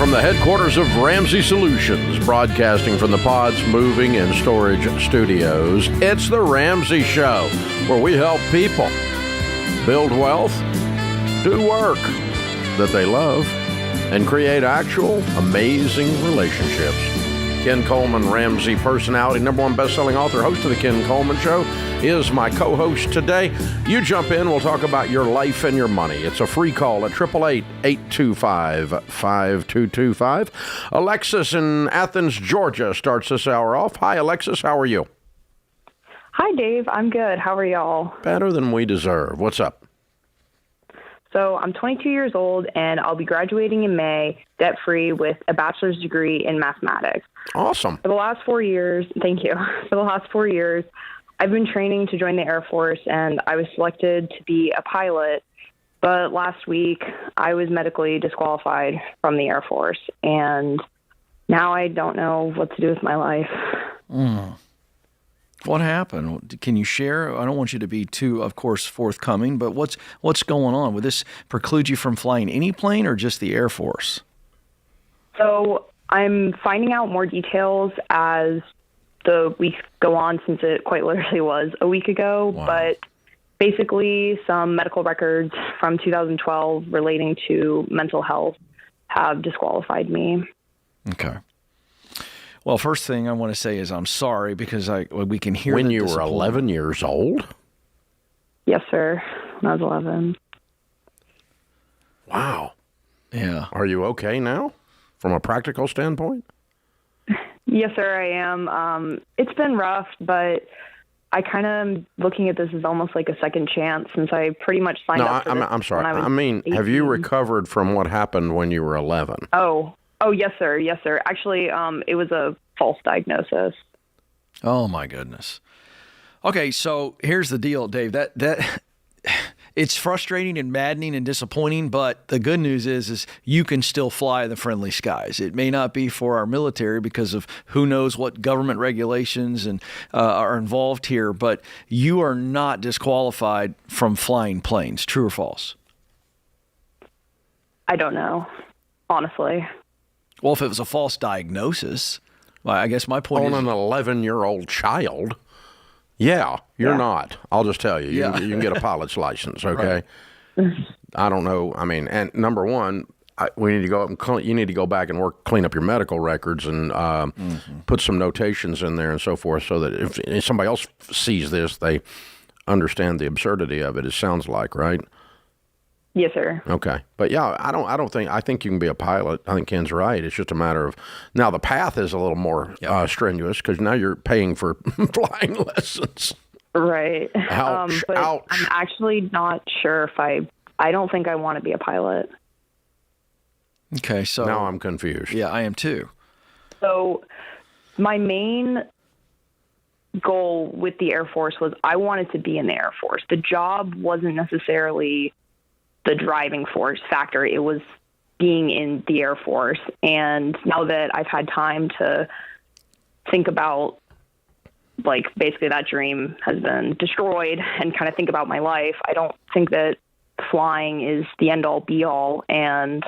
from the headquarters of Ramsey Solutions, broadcasting from the Pods Moving and Storage Studios, it's the Ramsey Show, where we help people build wealth, do work that they love, and create actual amazing relationships. Ken Coleman, Ramsey personality, #1 best-selling author, host of the Ken Coleman Show, is my co-host today. You jump in, we'll talk about your life and your money. It's a free call at 888-825-5225. Alexis in Athens, Georgia starts this hour off. Hi, Alexis. How are you? Hi, Dave. I'm good. How are y'all? Better than we deserve. What's up? So I'm 22 years old, and I'll be graduating in May, debt-free, with a bachelor's degree in mathematics. Awesome. For the last 4 years, thank you. For the last 4 years, I've been training to join the Air Force, and I was selected to be a pilot. But last week, I was medically disqualified from the Air Force, and now I don't know what to do with my life. What happened? Can you share? I don't want you to be too, of course, forthcoming, but what's going on? Would this preclude you from flying any plane or just the Air Force? So I'm finding out more details as the weeks go on, since it quite literally was a week ago. Wow. But basically, some medical records from 2012 relating to mental health have disqualified me. Okay. Well, first thing I want to say is I'm sorry, because we can hear When the you were 11 years old? Yes, sir. When I was 11. Wow. Yeah. Are you okay now, from a practical standpoint? Yes, sir, I am. It's been rough, but I kind of am looking at this as almost like a second chance, since I pretty much signed up for this. I'm sorry. when I was I mean, 18. have you recovered from what happened when you were 11? Oh, yes, sir. Yes, sir. Actually, it was a false diagnosis. Oh, my goodness. Okay, so here's the deal, Dave. That it's frustrating and maddening and disappointing, but the good news is you can still fly the friendly skies. It may not be for our military because of who knows what government regulations and are involved here, but you are not disqualified from flying planes. True or false? I don't know, honestly. Well, if it was a false diagnosis, well, I guess my point On is... an 11-year-old child? Yeah, you're not. I'll just tell you. You can get a pilot's license, okay? Right. I don't know. I mean, and number one, we need to go up and you need to go back and clean up your medical records and put some notations in there and so forth, so that if somebody else sees this, they understand the absurdity of it. It sounds like, right? Yes, sir. Okay. But yeah, I think you can be a pilot. I think Ken's right. It's just a matter of, now the path is a little more strenuous, because now you're paying for flying lessons. Right. Ouch. But Ouch. I'm actually not sure if I don't think I want to be a pilot. Okay, so... Now I'm confused. Yeah, I am too. So my main goal with the Air Force was I wanted to be in the Air Force. The job wasn't necessarily the driving force factor. It was being in the Air Force. And now that I've had time to think about, like, basically that dream has been destroyed, and kind of think about my life, I don't think that flying is the end-all, be-all, and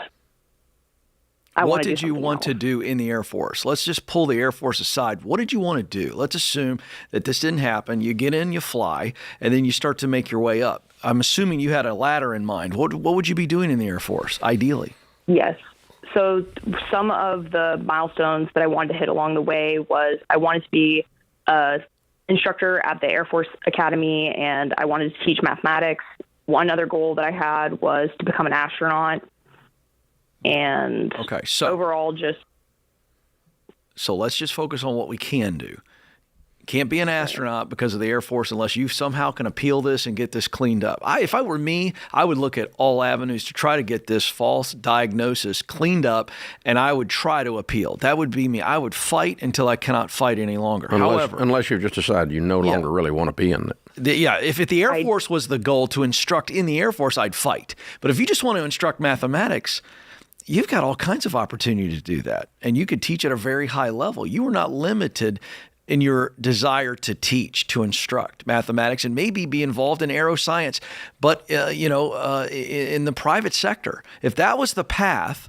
what did you want to do in the Air Force? Let's just pull the Air Force aside. What did you want to do? Let's assume that this didn't happen. You get in, you fly, and then you start to make your way up. I'm assuming you had a ladder in mind. What would you be doing in the Air Force, ideally? Yes. So some of the milestones that I wanted to hit along the way was I wanted to be an instructor at the Air Force Academy, and I wanted to teach mathematics. One other goal that I had was to become an astronaut. And okay, so overall, so let's just focus on what we can do. Can't be an astronaut because of the Air Force unless you somehow can appeal this and get this cleaned up. If I were me, I would look at all avenues to try to get this false diagnosis cleaned up, and I would try to appeal. That would be me. I would fight until I cannot fight any longer. Unless you've just decided you no longer really want to be in it. If the Air Force was the goal to instruct in the Air Force, I'd fight. But if you just want to instruct mathematics, you've got all kinds of opportunity to do that. And you could teach at a very high level. You are not limited in your desire to teach, to instruct mathematics, and maybe be involved in aeroscience, but in the private sector. If that was the path,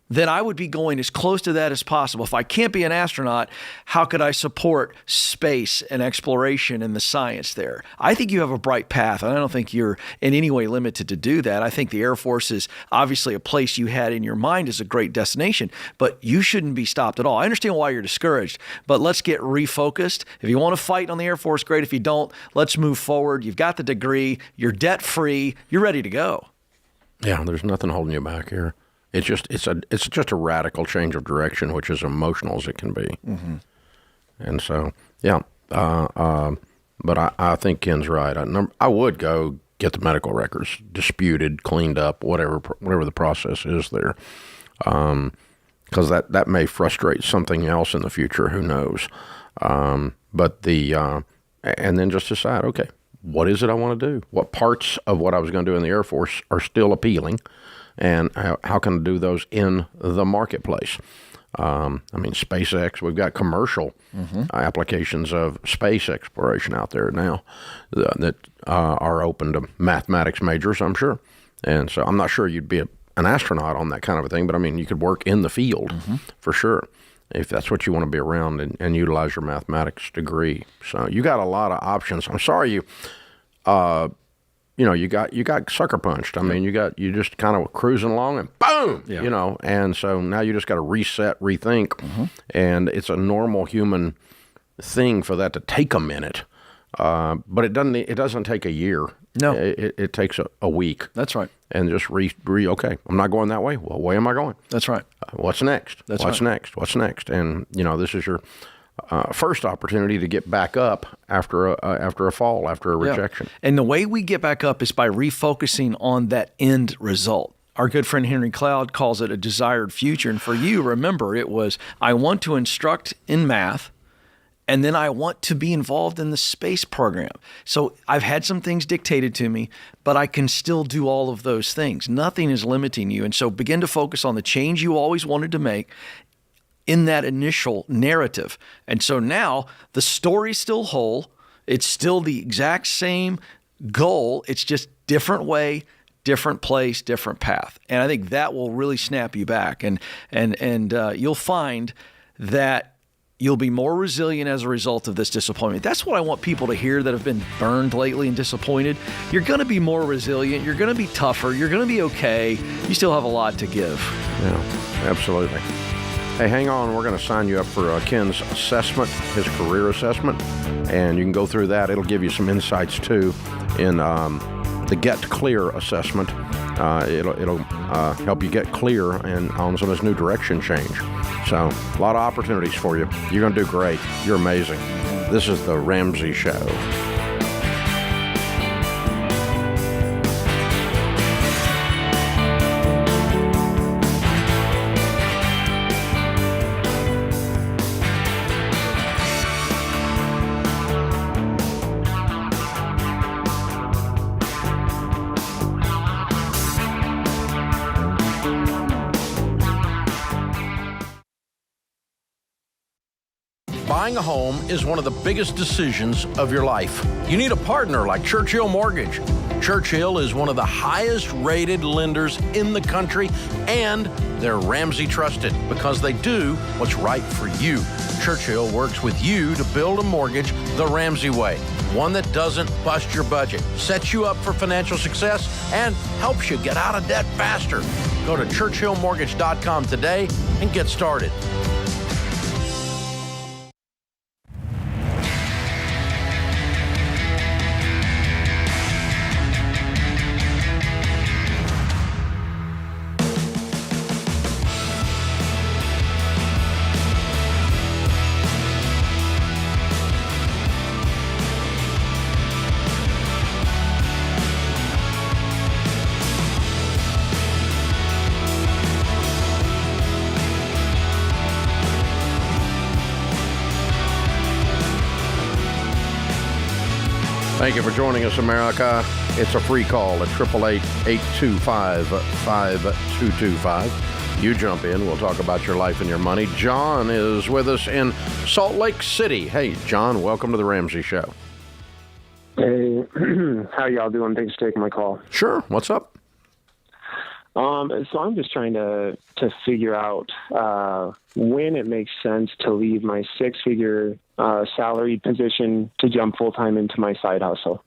then I would be going as close to that as possible. If I can't be an astronaut, how could I support space and exploration and the science there? I think you have a bright path, and I don't think you're in any way limited to do that. I think the Air Force is obviously a place you had in your mind as a great destination, but you shouldn't be stopped at all. I understand why you're discouraged, but let's get refocused. If you want to fight on the Air Force, great. If you don't, let's move forward. You've got the degree. You're debt-free. You're ready to go. Yeah, there's nothing holding you back here. It's just a radical change of direction, which is emotional as it can be. Mm-hmm. And so, yeah. But I think Ken's right. I would go get the medical records disputed, cleaned up, whatever the process is there, because that may frustrate something else in the future. Who knows? And then just decide, okay, what is it I want to do? What parts of what I was going to do in the Air Force are still appealing? And how can I do those in the marketplace? SpaceX, we've got commercial applications of space exploration out there now that are open to mathematics majors, I'm sure. And so I'm not sure you'd be an astronaut on that kind of a thing, but you could work in the field for sure if that's what you want to be around and utilize your mathematics degree. So you got a lot of options. I'm sorry you got sucker punched. You just kind of cruising along and boom, and so now you just got to reset, rethink, and it's a normal human thing for that to take a minute. But it doesn't take a year. No, it takes a week. That's right. And just okay, I'm not going that way. Well, where am I going? That's right. What's next? What's next? And this is your first opportunity to get back up after a fall, after a rejection. Yeah. And the way we get back up is by refocusing on that end result. Our good friend Henry Cloud calls it a desired future. And for you, remember, it was, I want to instruct in math, and then I want to be involved in the space program. So I've had some things dictated to me, but I can still do all of those things. Nothing is limiting you. And so begin to focus on the change you always wanted to make in that initial narrative. And so now the story's still whole. It's still the exact same goal. It's just different way, different place, different path. And I think that will really snap you back. And you'll find that you'll be more resilient as a result of this disappointment. That's what I want people to hear that have been burned lately and disappointed. You're going to be more resilient. You're going to be tougher. You're going to be okay. You still have a lot to give. Yeah, absolutely. Hey, hang on. We're going to sign you up for Ken's assessment, his career assessment, and you can go through that. It'll give you some insights, too, in the Get Clear assessment. It'll help you get clear and on some of this new direction change. So, a lot of opportunities for you. You're going to do great. You're amazing. This is the Ramsey Show. Buying a home is one of the biggest decisions of your life. You need a partner like Churchill Mortgage. Churchill is one of the highest rated lenders in the country, and they're Ramsey trusted because they do what's right for you. Churchill works with you to build a mortgage the Ramsey way, one that doesn't bust your budget, sets you up for financial success, and helps you get out of debt faster. Go to churchillmortgage.com today and get started. Thank you for joining us, America. It's a free call at 888-825-5225. You jump in. We'll talk about your life and your money. John is with us in Salt Lake City. Hey, John, welcome to the Ramsey Show. Hey, how y'all doing? Thanks for taking my call. Sure. What's up? So I'm just trying to figure out when it makes sense to leave my six-figure salaried position to jump full-time into my side hustle.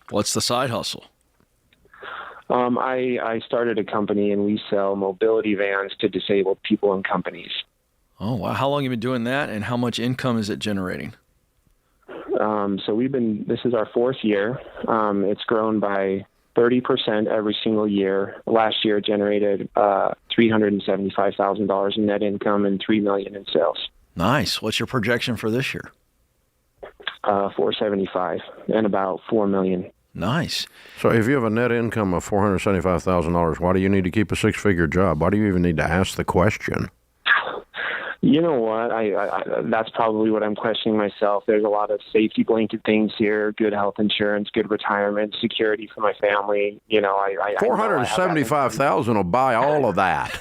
What's the side hustle? I started a company, and we sell mobility vans to disabled people and companies. Oh, wow. How long have you been doing that, and how much income is it generating? So this is our fourth year. It's grown by 30% every single year. Last year it generated $375,000 in net income and $3 million in sales. Nice. What's your projection for this year? 475 and about $4 million. Nice. So if you have a net income of $475,000, why do you need to keep a six-figure job? Why do you even need to ask the question? You know what? I that's probably what I'm questioning myself. There's a lot of safety blanket things here: good health insurance, good retirement, security for my family. You know, $475,000 will buy all of that.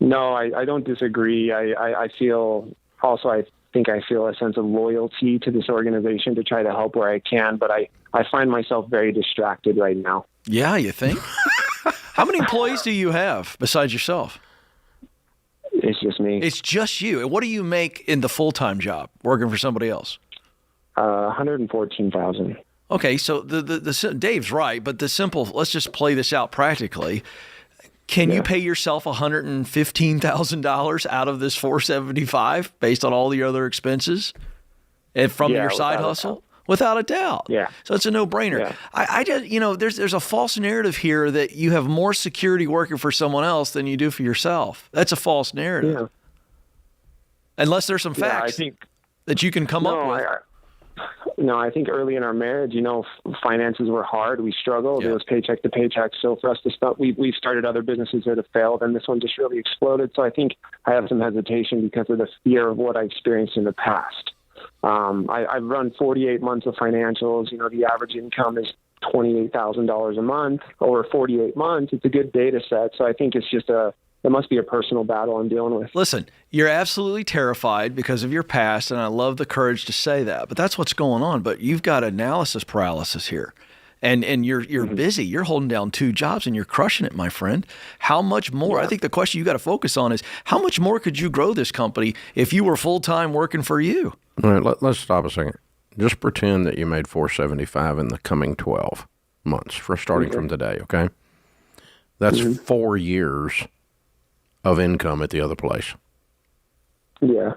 No, I don't disagree. I feel also I think I feel a sense of loyalty to this organization to try to help where I can, but I find myself very distracted right now. Yeah, you think? How many employees do you have besides yourself? It's just me. It's just you. What do you make in the full-time job working for somebody else? $114,000. Okay, so the Dave's right, but let's just play this out practically. Can you pay yourself $115,000 out of this $475 based on all the other expenses and from your side hustle? Without a doubt. Yeah. So it's a no-brainer. Yeah. I just, there's a false narrative here that you have more security working for someone else than you do for yourself. That's a false narrative. Yeah. Unless there's some facts that you can come up with. I think early in our marriage, finances were hard. We struggled. It was paycheck to paycheck. So for us to start, we've started other businesses that have failed, and this one just really exploded. So I think I have some hesitation because of the fear of what I experienced in the past. I've run 48 months of financials. The average income is $28,000 a month over 48 months. It's a good data set. So I think it's just it must be a personal battle I'm dealing with. Listen, you're absolutely terrified because of your past, and I love the courage to say that. But that's what's going on. But you've got analysis paralysis here. And you're busy. You're holding down two jobs, and you're crushing it, my friend. How much more? Yeah. I think the question you got to focus on is how much more could you grow this company if you were full-time working for you? All right, let's stop a second. Just pretend that you made $475 in the coming 12 months starting from today, okay? That's 4 years of income at the other place. Yeah.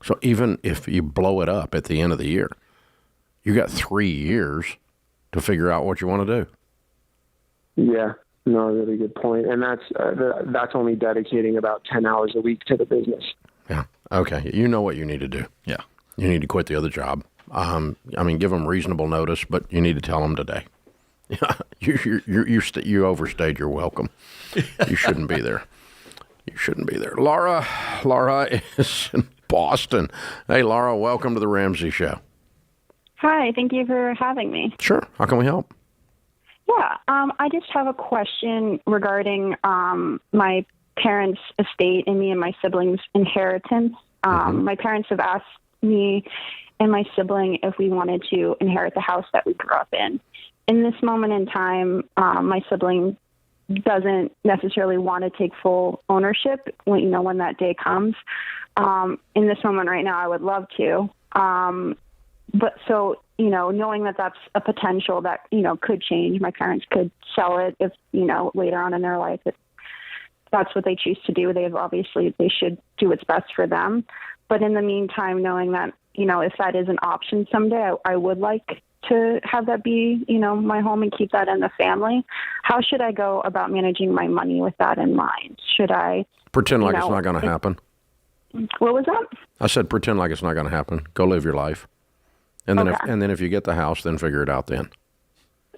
So even if you blow it up at the end of the year, you got 3 years to figure out what you want to do. Yeah, no, really good point. And that's only dedicating about 10 hours a week to the business. Yeah. Okay. You know what you need to do. Yeah. You need to quit the other job. Give them reasonable notice, but you need to tell them today. Yeah. You overstayed your welcome. You shouldn't be there. You shouldn't be there. Laura is in Boston. Hey, Laura, welcome to the Ramsey Show. Hi, thank you for having me. Sure. How can we help? Yeah, I just have a question regarding my parents' estate and me and my siblings' inheritance. My parents have asked me and my sibling if we wanted to inherit the house that we grew up in. In this moment in time, my sibling doesn't necessarily want to take full ownership when that day comes. In this moment right now, I would love to. But so, knowing that that's a potential that, could change, my parents could sell it if, later on in their life, if that's what they choose to do. They should do what's best for them. But in the meantime, knowing that, if that is an option someday, I would like to have that be, my home and keep that in the family. How should I go about managing my money with that in mind? Should I pretend like it's not going to happen? What was that? I said pretend like it's not going to happen. Go live your life. And then if you get the house, then figure it out then.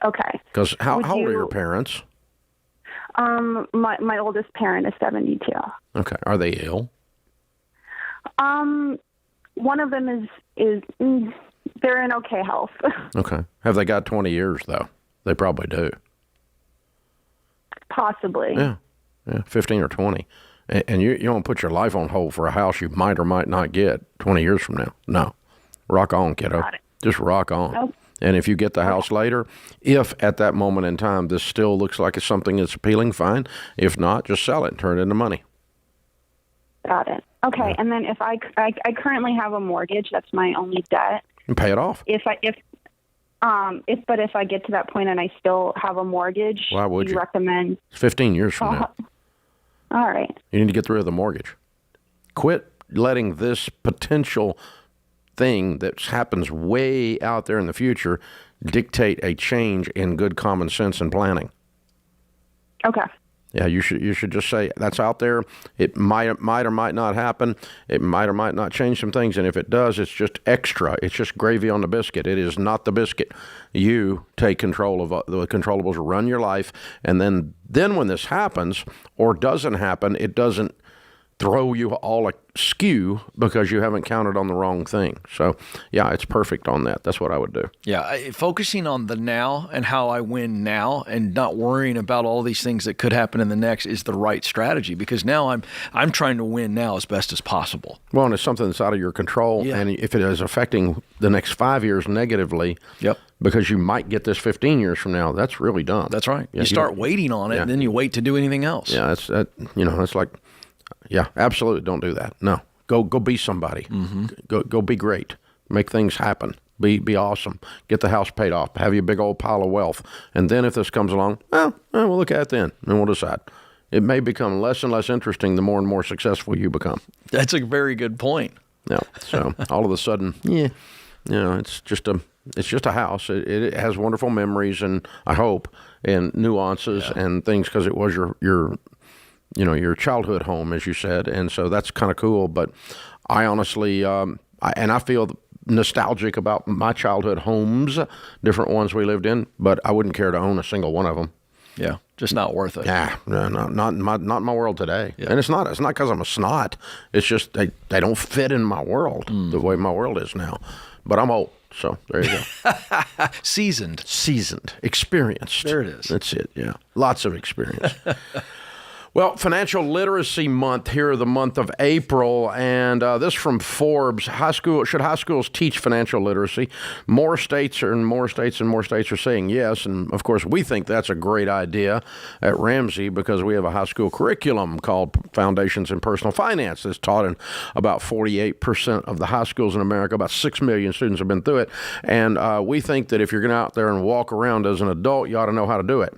Okay. Because how old are your parents? My oldest parent is 72. Okay. Are they ill? One of them is they're in okay health. Okay. Have they got 20 years though? They probably do. Possibly. Yeah. 15 or 20. And you don't put your life on hold for a house you might or might not get 20 years from now. No. Rock on, kiddo. Just rock on. Nope. And if you get the house later, if at that moment in time this still looks like it's something that's appealing, fine. If not, just sell it and turn it into money. Got it. Okay. And then if I currently have a mortgage, that's my only debt. And pay it off. If I get to that point and I still have a mortgage, why would you recommend? It's 15 years from now. All right. You need to get rid of the mortgage. Quit letting this potential thing that happens way out there in the future dictate a change in good common sense and planning. Okay. Yeah, you should just say that's out there. It might or might not happen. It might or might not change some things, and if it does, it's just extra. It's just gravy on the biscuit. It is not the biscuit. You take control of the controllables, run your life, and then when this happens or doesn't happen, it doesn't throw you all askew because you haven't counted on the wrong thing. So, yeah, it's perfect on that. That's what I would do. Yeah, focusing on the now and how I win now and not worrying about all these things that could happen in the next is the right strategy, because now I'm trying to win now as best as possible. Well, and it's something that's out of your control, and if it is affecting the next 5 years negatively, because you might get this 15 years from now, that's really dumb. That's right. Yeah, you start waiting on it, and then you wait to do anything else. Yeah, it's like, yeah, absolutely, don't do that. No, go be somebody. Go be great. Make things happen. Be awesome. Get the house paid off. Have you a big old pile of wealth. And then if this comes along, we'll look at it then, and we'll decide. It may become less and less interesting the more and more successful you become. That's a very good point. Yeah. So all of a sudden, it's just a house. It has wonderful memories, and I hope, and nuances and things, because it was your childhood home, as you said, and so that's kind of cool. But I honestly, I feel nostalgic about my childhood homes, different ones we lived in, but I wouldn't care to own a single one of them. Yeah, just not worth it. Yeah, no, not in my world today. Yeah. And it's not because I'm a snot. It's just they don't fit in my world the way my world is now. But I'm old, so there you go. Seasoned, experienced. There it is. That's it. Yeah, lots of experience. Well, Financial Literacy Month here, the month of April, and this from Forbes. Should high schools teach financial literacy? More states are saying yes, and of course we think that's a great idea at Ramsey because we have a high school curriculum called Foundations in Personal Finance that's taught in about 48% of the high schools in America. About 6 million students have been through it, and we think that if you're going to out there and walk around as an adult, you ought to know how to do it.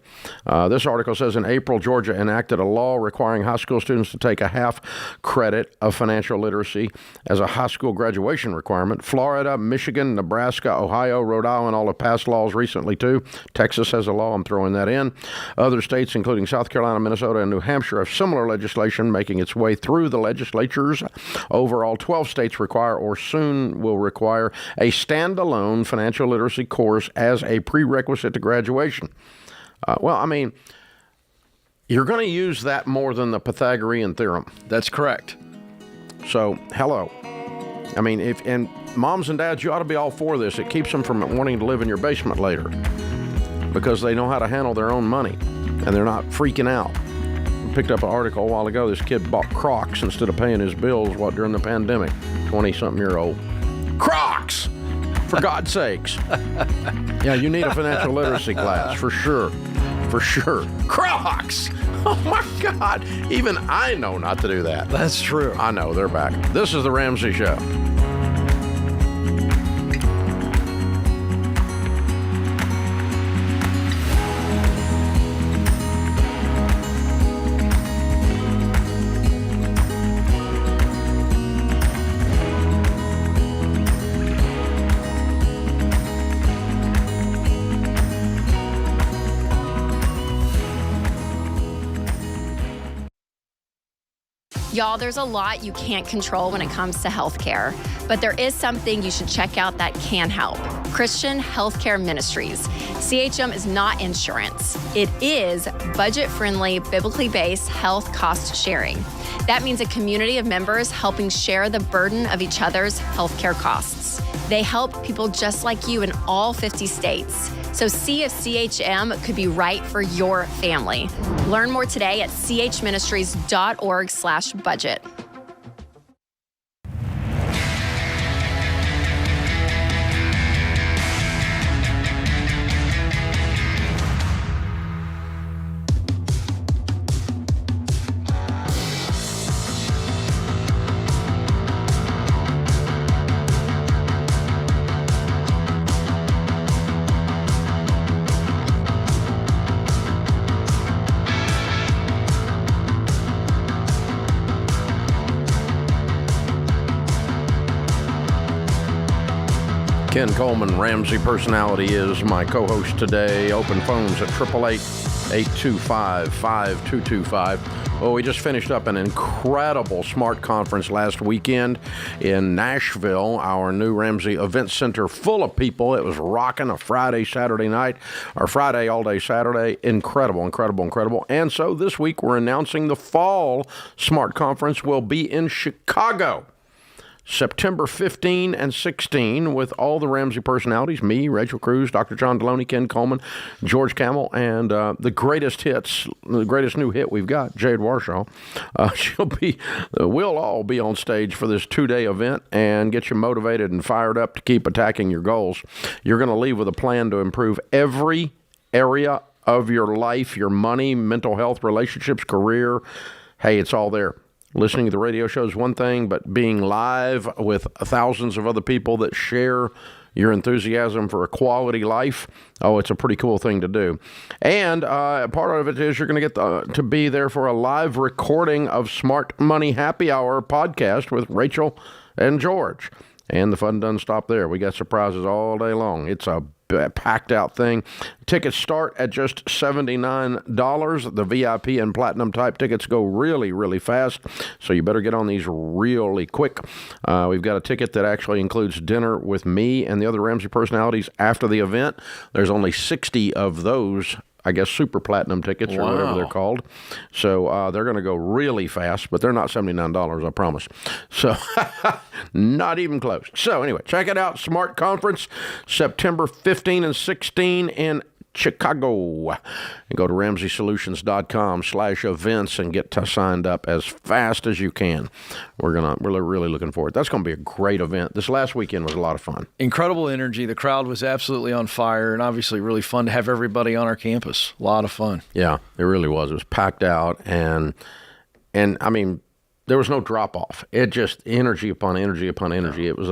This article says in April, Georgia enacted a law requiring high school students to take a half credit of financial literacy as a high school graduation requirement. Florida, Michigan, Nebraska, Ohio, Rhode Island all have passed laws recently too. Texas has a law. I'm throwing that in. Other states, including South Carolina, Minnesota, and New Hampshire, have similar legislation making its way through the legislatures. Overall, 12 states require or soon will require a standalone financial literacy course as a prerequisite to graduation. You're going to use that more than the Pythagorean theorem. That's correct. So, hello. And moms and dads, you ought to be all for this. It keeps them from wanting to live in your basement later because they know how to handle their own money and they're not freaking out. I picked up an article a while ago. This kid bought Crocs instead of paying his bills during the pandemic. 20-something-year-old. Crocs! For God's sakes. Yeah, you need a financial literacy class, for sure. For sure. Crocs! Oh, my God. Even I know not to do that. That's true. I know. They're back. This is The Ramsey Show. Y'all, there's a lot you can't control when it comes to healthcare, but there is something you should check out that can help. Christian Healthcare Ministries. CHM is not insurance. It is budget-friendly, biblically based health cost sharing. That means a community of members helping share the burden of each other's healthcare costs. They help people just like you in all 50 states. So see if CHM could be right for your family. Learn more today at chministries.org/budget. Ken Coleman, Ramsey Personality, is my co-host today. Open phones at 888-825-5225. Well, we just finished up an incredible SMART conference last weekend in Nashville, our new Ramsey Event Center, full of people. It was rocking a Friday, Saturday night, or Friday all day Saturday. Incredible, incredible, incredible. And so this week we're announcing the fall SMART conference will be in Chicago. September 15 and 16 with all the Ramsey personalities, me, Rachel Cruz, Dr. John Deloney, Ken Coleman, George Camel, and the greatest hits, the greatest new hit we've got, Jade Warshaw. We'll all be on stage for this 2-day event and get you motivated and fired up to keep attacking your goals. You're going to leave with a plan to improve every area of your life, your money, mental health, relationships, career. Hey, it's all there. Listening to the radio show is one thing, but being live with thousands of other people that share your enthusiasm for a quality life, it's a pretty cool thing to do. And part of it is you're going to get to be there for a live recording of Smart Money Happy Hour podcast with Rachel and George. And the fun doesn't stop there. We got surprises all day long. It's a packed out thing. Tickets start at just $79. The VIP and platinum type tickets go really, really fast, so you better get on these really quick. We've got a ticket that actually includes dinner with me and the other Ramsey personalities after the event. There's only 60 of those, I guess, super platinum tickets or whatever they're called. So they're going to go really fast, but they're not $79, I promise. So not even close. So anyway, check it out. Smart Conference, September 15 and 16 in Chicago. And go to RamseySolutions.com/events and get signed up as fast as you can. We're really looking forward. That's going to be a great event. This last weekend was a lot of fun. Incredible energy. The crowd was absolutely on fire, and obviously really fun to have everybody on our campus. A lot of fun. Yeah, it really was. It was packed out, and I mean, there was no drop off. It just energy upon energy upon energy. It was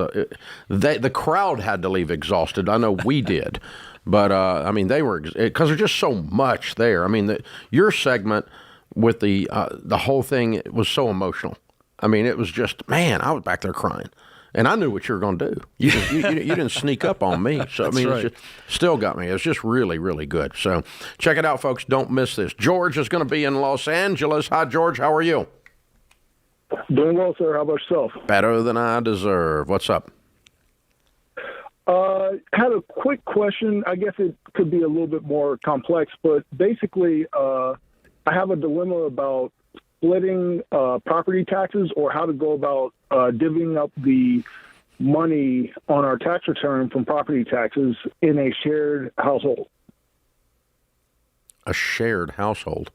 the crowd had to leave exhausted. I know we did. But, I mean, they were, because there's just so much there. I mean, your segment with the whole thing, it was so emotional. I mean, it was just, man, I was back there crying. And I knew what you were going to do. You didn't sneak up on me. So, I mean, right. It just still got me. It's just really, really good. So check it out, folks. Don't miss this. George is going to be in Los Angeles. Hi, George. How are you? Doing well, sir. How about yourself? Better than I deserve. What's up? Had a quick question. I guess it could be a little bit more complex, but basically, I have a dilemma about splitting property taxes or how to go about divvying up the money on our tax return from property taxes in a shared household. A shared household?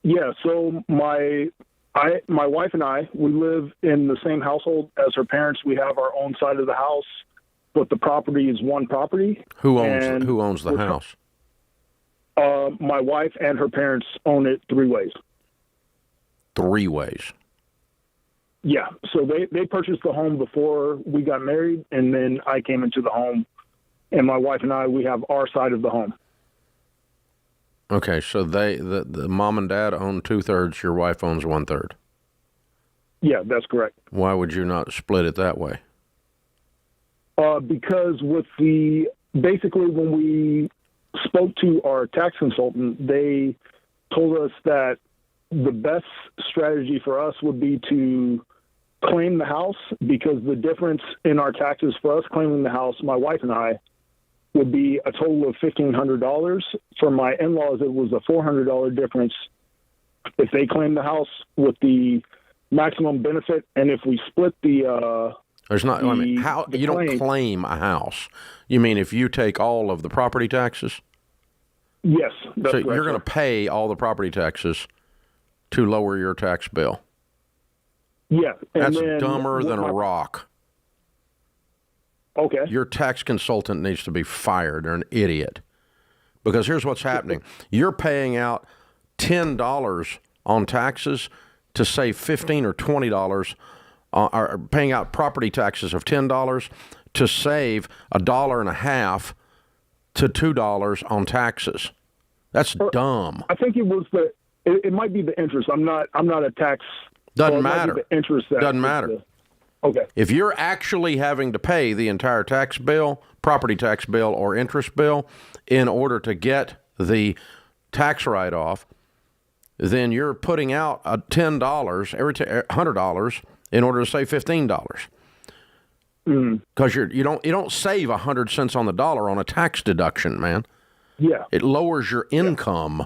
Yeah. So my wife and I, we live in the same household as her parents. We have our own side of the house, but the property is one property. Who owns the house? My wife and her parents own it 3 ways. 3 ways? Yeah. So they purchased the home before we got married, and then I came into the home, and my wife and I, we have our side of the home. Okay, so the mom and dad own 2/3, your wife owns 1/3. Yeah, that's correct. Why would you not split it that way? Because basically when we spoke to our tax consultant, they told us that the best strategy for us would be to claim the house, because the difference in our taxes for us claiming the house, my wife and I, would be a total of $1,500. For my in-laws, it was a $400 difference if they claim the house with the maximum benefit, and if we split the There's not. I mean, how you don't claim a house? You mean if you take all of the property taxes? Yes. That's so you're going to pay all the property taxes to lower your tax bill? Yeah. That's dumber than a rock. Okay. Your tax consultant needs to be fired. They're an idiot. Because here's what's happening. You're paying out $10 on taxes to save $15 or $20, or paying out property taxes of $10 to save $1.50 to $2 on taxes. That's dumb. I think it was it might be the interest. I'm not a tax. Doesn't matter. The interest. Doesn't matter. Okay. If you're actually having to pay the entire tax bill, property tax bill, or interest bill in order to get the tax write-off, then you're putting out $10 every $100 in order to save $15. Because you don't save 100 cents on the dollar on a tax deduction, man. Yeah. It lowers your income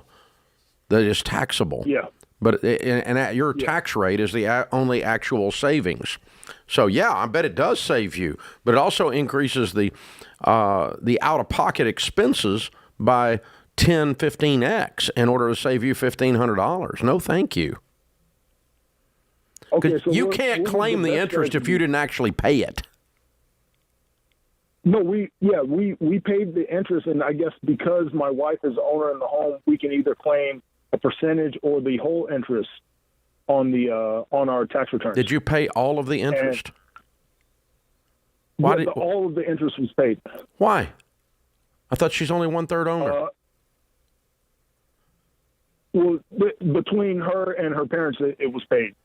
that is taxable. Yeah. But your tax rate is the only actual savings. So yeah, I bet it does save you, but it also increases the out-of-pocket expenses by 10, 15x in order to save you $1,500. No, thank you. Okay, so you can't claim the interest if you didn't actually pay it. No, we paid the interest, and I guess because my wife is the owner in the home, we can either claim a percentage or the whole interest on our tax return. Did you pay all of the interest? All of the interest was paid. Why? I thought she's only 1/3 owner. Well, between her and her parents, it was paid.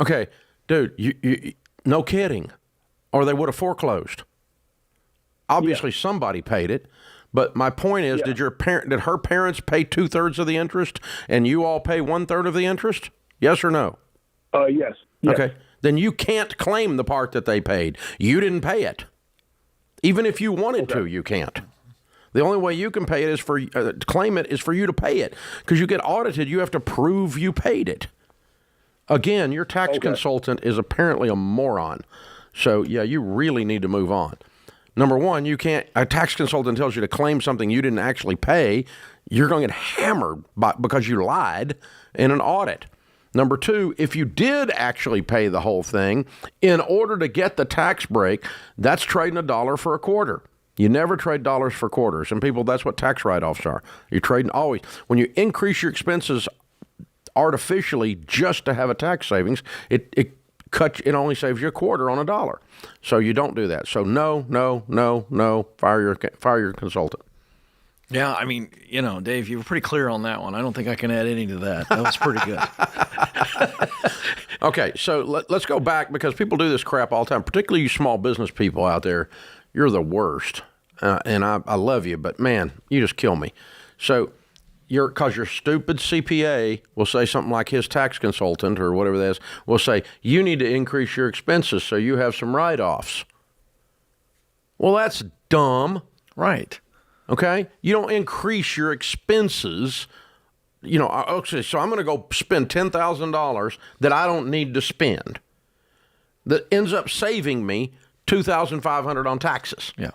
Okay, dude, you no kidding. Or they would have foreclosed. Obviously, somebody paid it. But my point is, did her parents pay 2/3 of the interest, and you all pay 1/3 of the interest? Yes or no? Yes. Okay. Then you can't claim the part that they paid. You didn't pay it. Even if you wanted to, you can't. The only way you can pay it is claim it is for you to pay it. Because you get audited, you have to prove you paid it. Again, your tax consultant is apparently a moron. So, yeah, you really need to move on. Number one, a tax consultant tells you to claim something you didn't actually pay. You're going to get hammered because you lied in an audit. Number two, if you did actually pay the whole thing, in order to get the tax break, that's trading $1 for a quarter. You never trade dollars for quarters. And people, that's what tax write-offs are. You're trading always. When you increase your expenses artificially just to have a tax savings, it only saves you a quarter on $1. So you don't do that. So no. Fire your consultant. Yeah, I mean, Dave, you were pretty clear on that one. I don't think I can add any to that. That was pretty good. Okay, so let's go back because people do this crap all the time, particularly you small business people out there. You're the worst, and I love you, but man, you just kill me. So because your stupid CPA will say something like his tax consultant or whatever that is, will say, you need to increase your expenses so you have some write-offs. Well, that's dumb. Right. Okay? You don't increase your expenses. Okay, so I'm going to go spend $10,000 that I don't need to spend that ends up saving me $2,500 on taxes. Yeah.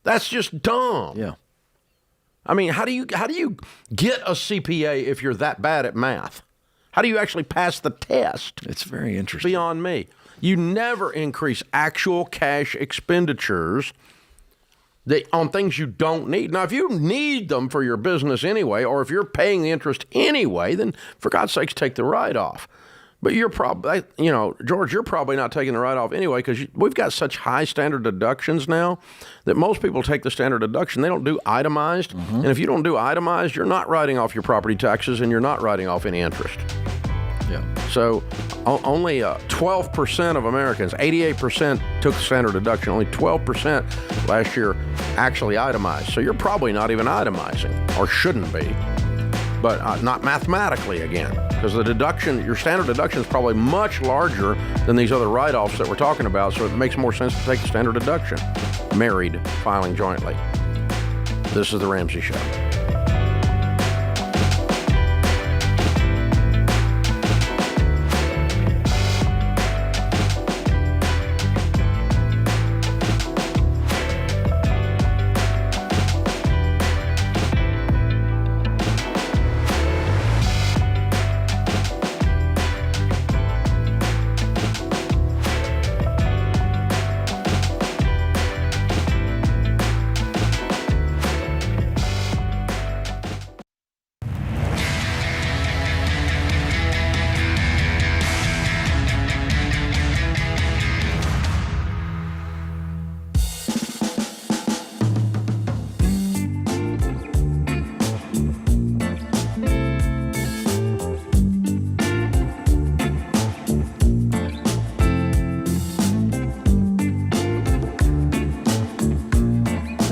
That's just dumb. Yeah. I mean, how do you get a CPA if you're that bad at math? How do you actually pass the test? It's very interesting. Beyond me. You never increase actual cash expenditures on things you don't need. Now, if you need them for your business anyway, or if you're paying the interest anyway, then for God's sakes, take the write-off. But you're probably, George, you're probably not taking the write-off anyway because we've got such high standard deductions now that most people take the standard deduction. They don't do itemized. Mm-hmm. And if you don't do itemized, you're not writing off your property taxes and you're not writing off any interest. Yeah. So only 12% of Americans, 88% took the standard deduction. Only 12% last year actually itemized. So you're probably not even itemizing or shouldn't be. But not mathematically again, because your standard deduction is probably much larger than these other write-offs that we're talking about, so it makes more sense to take the standard deduction. Married, filing jointly. This is The Ramsey Show.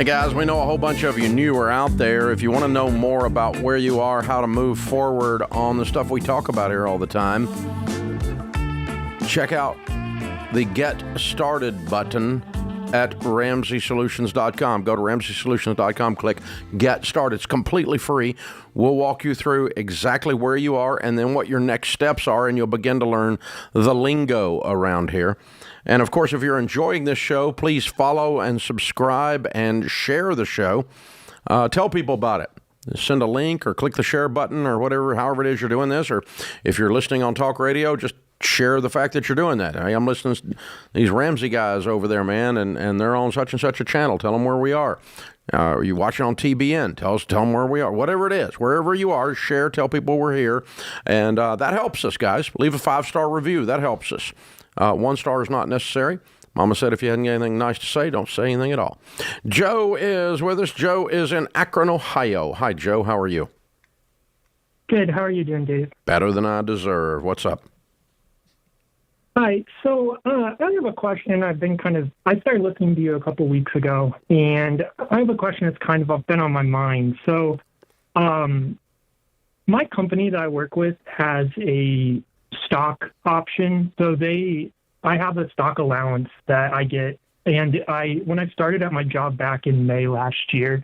Hey guys, we know a whole bunch of you new are out there. If you want to know more about where you are, how to move forward on the stuff we talk about here all the time, check out the Get Started button at RamseySolutions.com. Go to RamseySolutions.com, click Get Started. It's completely free. We'll walk you through exactly where you are and then what your next steps are, and you'll begin to learn the lingo around here. And, of course, if you're enjoying this show, please follow and subscribe and share the show. Tell people about it. Send a link or click the share button or whatever, however it is you're doing this. Or if you're listening on talk radio, just share the fact that you're doing that. Hey, I'm listening to these Ramsey guys over there, man, and they're on such and such a channel. Tell them where we are. Are you watching on TBN? Tell them where we are. Whatever it is, wherever you are, share, tell people we're here. And that helps us, guys. Leave a 5-star review. That helps us. 1 star is not necessary. Mama said if you hadn't got anything nice to say, don't say anything at all. Joe is with us. Joe is in Akron, Ohio. Hi, Joe. How are you? Good. How are you doing, Dave? Better than I deserve. What's up? Hi. So I have a question. I started listening to you a couple weeks ago, and I have a question that's kind of been on my mind. So my company that I work with has a stock option. So I have a stock allowance that I get. And when I started at my job back in May last year,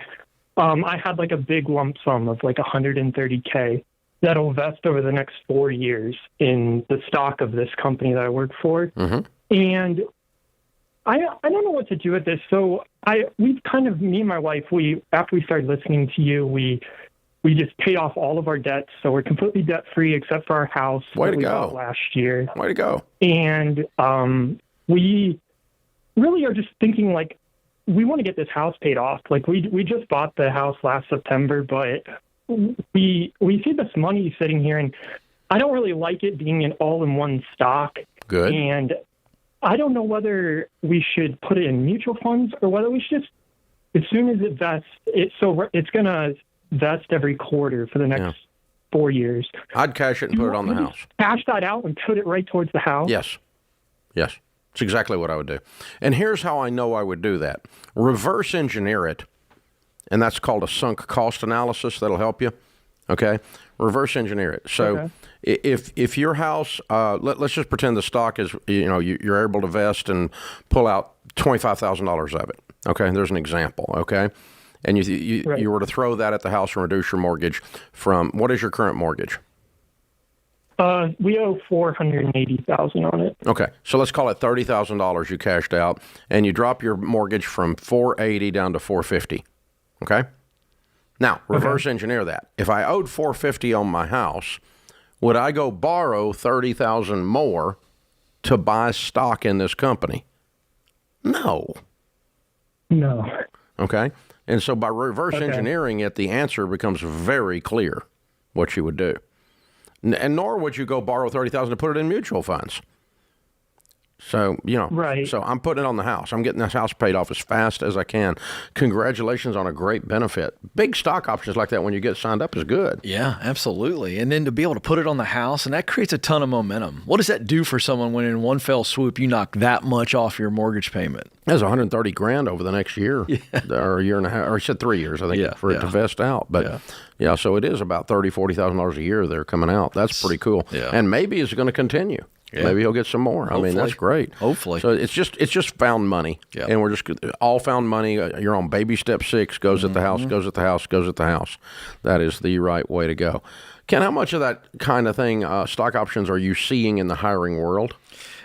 I had like a big lump sum of like $130K. That'll vest over the next 4 years in the stock of this company that I work for. Mm-hmm. And I don't know what to do with this. So me and my wife, after we started listening to you, we just paid off all of our debts. So we're completely debt free except for our house that we bought last year. Way to go. And we really are just thinking like, we want to get this house paid off. Like we just bought the house last September, but we see this money sitting here, and I don't really like it being an all-in-one stock. Good. And I don't know whether we should put it in mutual funds or whether we should just, as soon as it vests, it's going to vest every quarter for the next 4 years. I'd cash it and put it on the house. Cash that out and put it right towards the house? Yes. It's exactly what I would do. And here's how I know I would do that. Reverse engineer it. And that's called a sunk cost analysis. That'll help you. Okay, reverse engineer it. So if your house, let's just pretend the stock is, you're able to vest and pull out $25,000 of it. Okay, there's an example. Okay, and you were to throw that at the house and reduce your mortgage from, what is your current mortgage? We owe $480,000 on it. Okay, so let's call it $30,000 you cashed out, and you drop your mortgage from $480 down to $450. Okay? Now, reverse engineer that. If I owed $450 on my house, would I go borrow $30,000 more to buy stock in this company? No. Okay? And so by reverse engineering it, the answer becomes very clear what you would do. And nor would you go borrow $30,000 to put it in mutual funds. So, so I'm putting it on the house. I'm getting this house paid off as fast as I can. Congratulations on a great benefit. Big stock options like that when you get signed up is good. Yeah, absolutely. And then to be able to put it on the house, and that creates a ton of momentum. What does that do for someone when in one fell swoop you knock that much off your mortgage payment? That's $130,000 over the next year or a year and a half, or you said 3 years, I think, for it to vest out. But so it is about $30,000, $40,000 a year they're coming out. That's pretty cool. Yeah. And maybe it's going to continue. Yeah. Maybe he'll get some more. Hopefully. I mean, that's great. Hopefully. So it's just found money. Yeah. And we're just all found money. You're on baby step 6, goes at the house, goes at the house, goes at the house. That is the right way to go. Ken, how much of that kind of thing, stock options, are you seeing in the hiring world?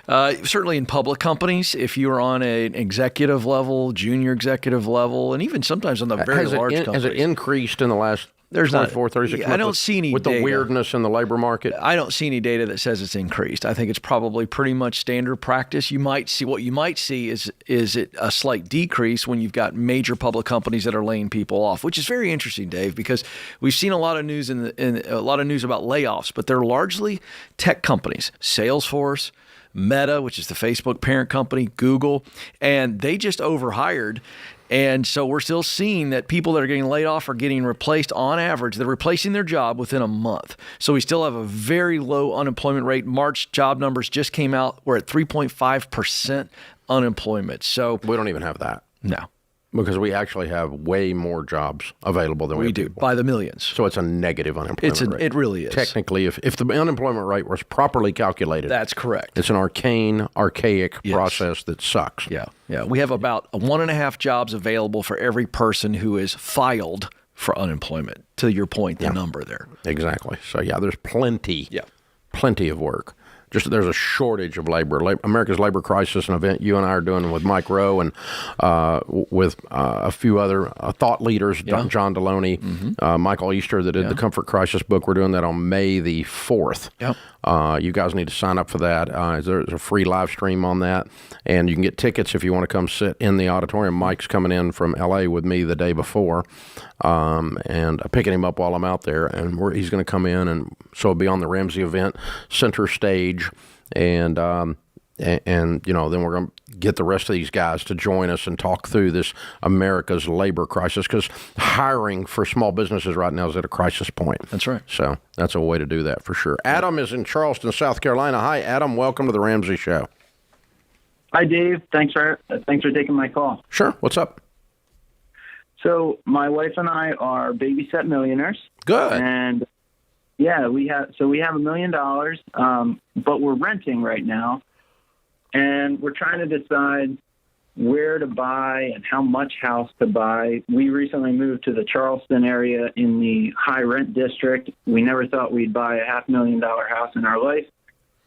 Certainly in public companies, if you're on an executive level, junior executive level, and even sometimes on the very large companies. Has it increased in the last 24, 36 months? I don't see any with data. The weirdness in the labor market? I don't see any data that says it's increased. I think it's probably pretty much standard practice. What you might see is it a slight decrease when you've got major public companies that are laying people off, which is very interesting, Dave, because we've seen a lot of news about layoffs, but they're largely tech companies, Salesforce, Meta, which is the Facebook parent company, Google, and they just overhired. And so we're still seeing that people that are getting laid off are getting replaced on average. They're replacing their job within a month. So we still have a very low unemployment rate. March job numbers just came out. We're at 3.5% unemployment. So we don't even have that. No. Because we actually have way more jobs available than we do people. by the millions. So it's a negative unemployment rate. It really is. Technically, if the unemployment rate was properly calculated, that's correct. It's an archaic process that sucks. Yeah. We have about 1.5 jobs available for every person who is filed for unemployment. To your point, the number there. Exactly. So there's plenty of work. Just there's a shortage of labor. America's Labor Crisis, an event you and I are doing with Mike Rowe and with a few other thought leaders, John Deloney, Michael Easter, that did the Comfort Crisis book. We're doing that on May the 4th. You guys need to sign up for that. There's a free live stream on that, and you can get tickets if you want to come sit in the auditorium. Mike's coming in from L.A. with me the day before, and picking him up while I'm out there, and he's going to come in, and so it'll be on the Ramsey event center stage, and then we're going to get the rest of these guys to join us and talk through this America's labor crisis, because hiring for small businesses right now is at a crisis point. That's right. So that's a way to do that for sure. Adam is in Charleston, South Carolina. Hi, Adam. Welcome to the Ramsey Show. Hi, Dave. Thanks for taking my call. Sure. What's up? So my wife and I are babysat millionaires. Good. And we have $1 million, but we're renting right now, and we're trying to decide where to buy and how much house to buy. We recently moved to the Charleston area in the high rent district. We never thought we'd buy a $500,000 house in our life,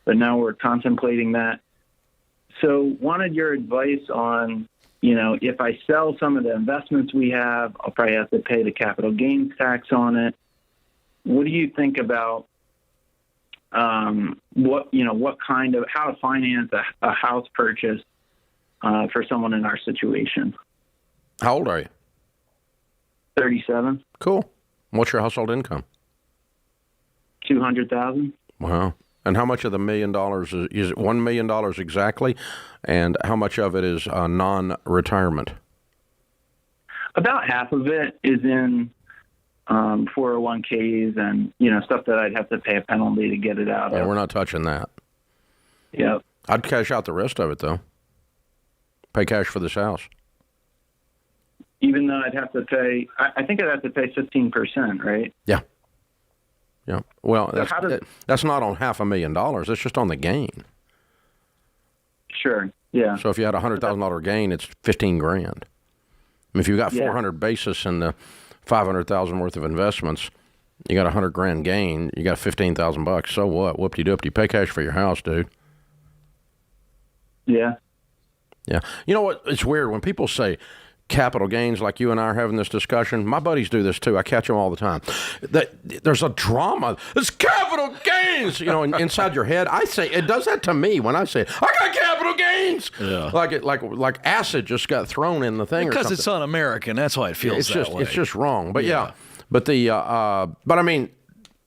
but now we're contemplating that. So wanted your advice on, if I sell some of the investments we have, I'll probably have to pay the capital gains tax on it. What do you think about how to finance a house purchase for someone in our situation? How old are you? 37. Cool. What's your household income? $200,000. Wow. And how much of the $1 million is it $1 million exactly? And how much of it is non-retirement? About half of it is in 401ks and, stuff that I'd have to pay a penalty to get it out of. We're not touching that. Yep. I'd cash out the rest of it, though. Pay cash for this house. Even though I'd have to pay, I think I'd have to pay 15%, right? Yeah. Yeah. Well, So that's not on $500,000. It's just on the gain. Sure. Yeah. So if you had a $100,000 gain, it's $15,000. I mean, if you got 400 basis in the $500,000 worth of investments, you got $100,000 gain. You got $15,000. So what? Whoop-de-doop. You pay cash for your house, dude. Yeah. Yeah. You know what? It's weird when people say capital gains, like you and I are having this discussion. My buddies do this too. I catch them all the time. There's a drama. It's capital gains, inside your head. I say it does that to me when I say I got capital gains. Yeah. Like acid just got thrown in the thing. Because it's un-American. That's why it feels that way. It's just wrong. But but I mean,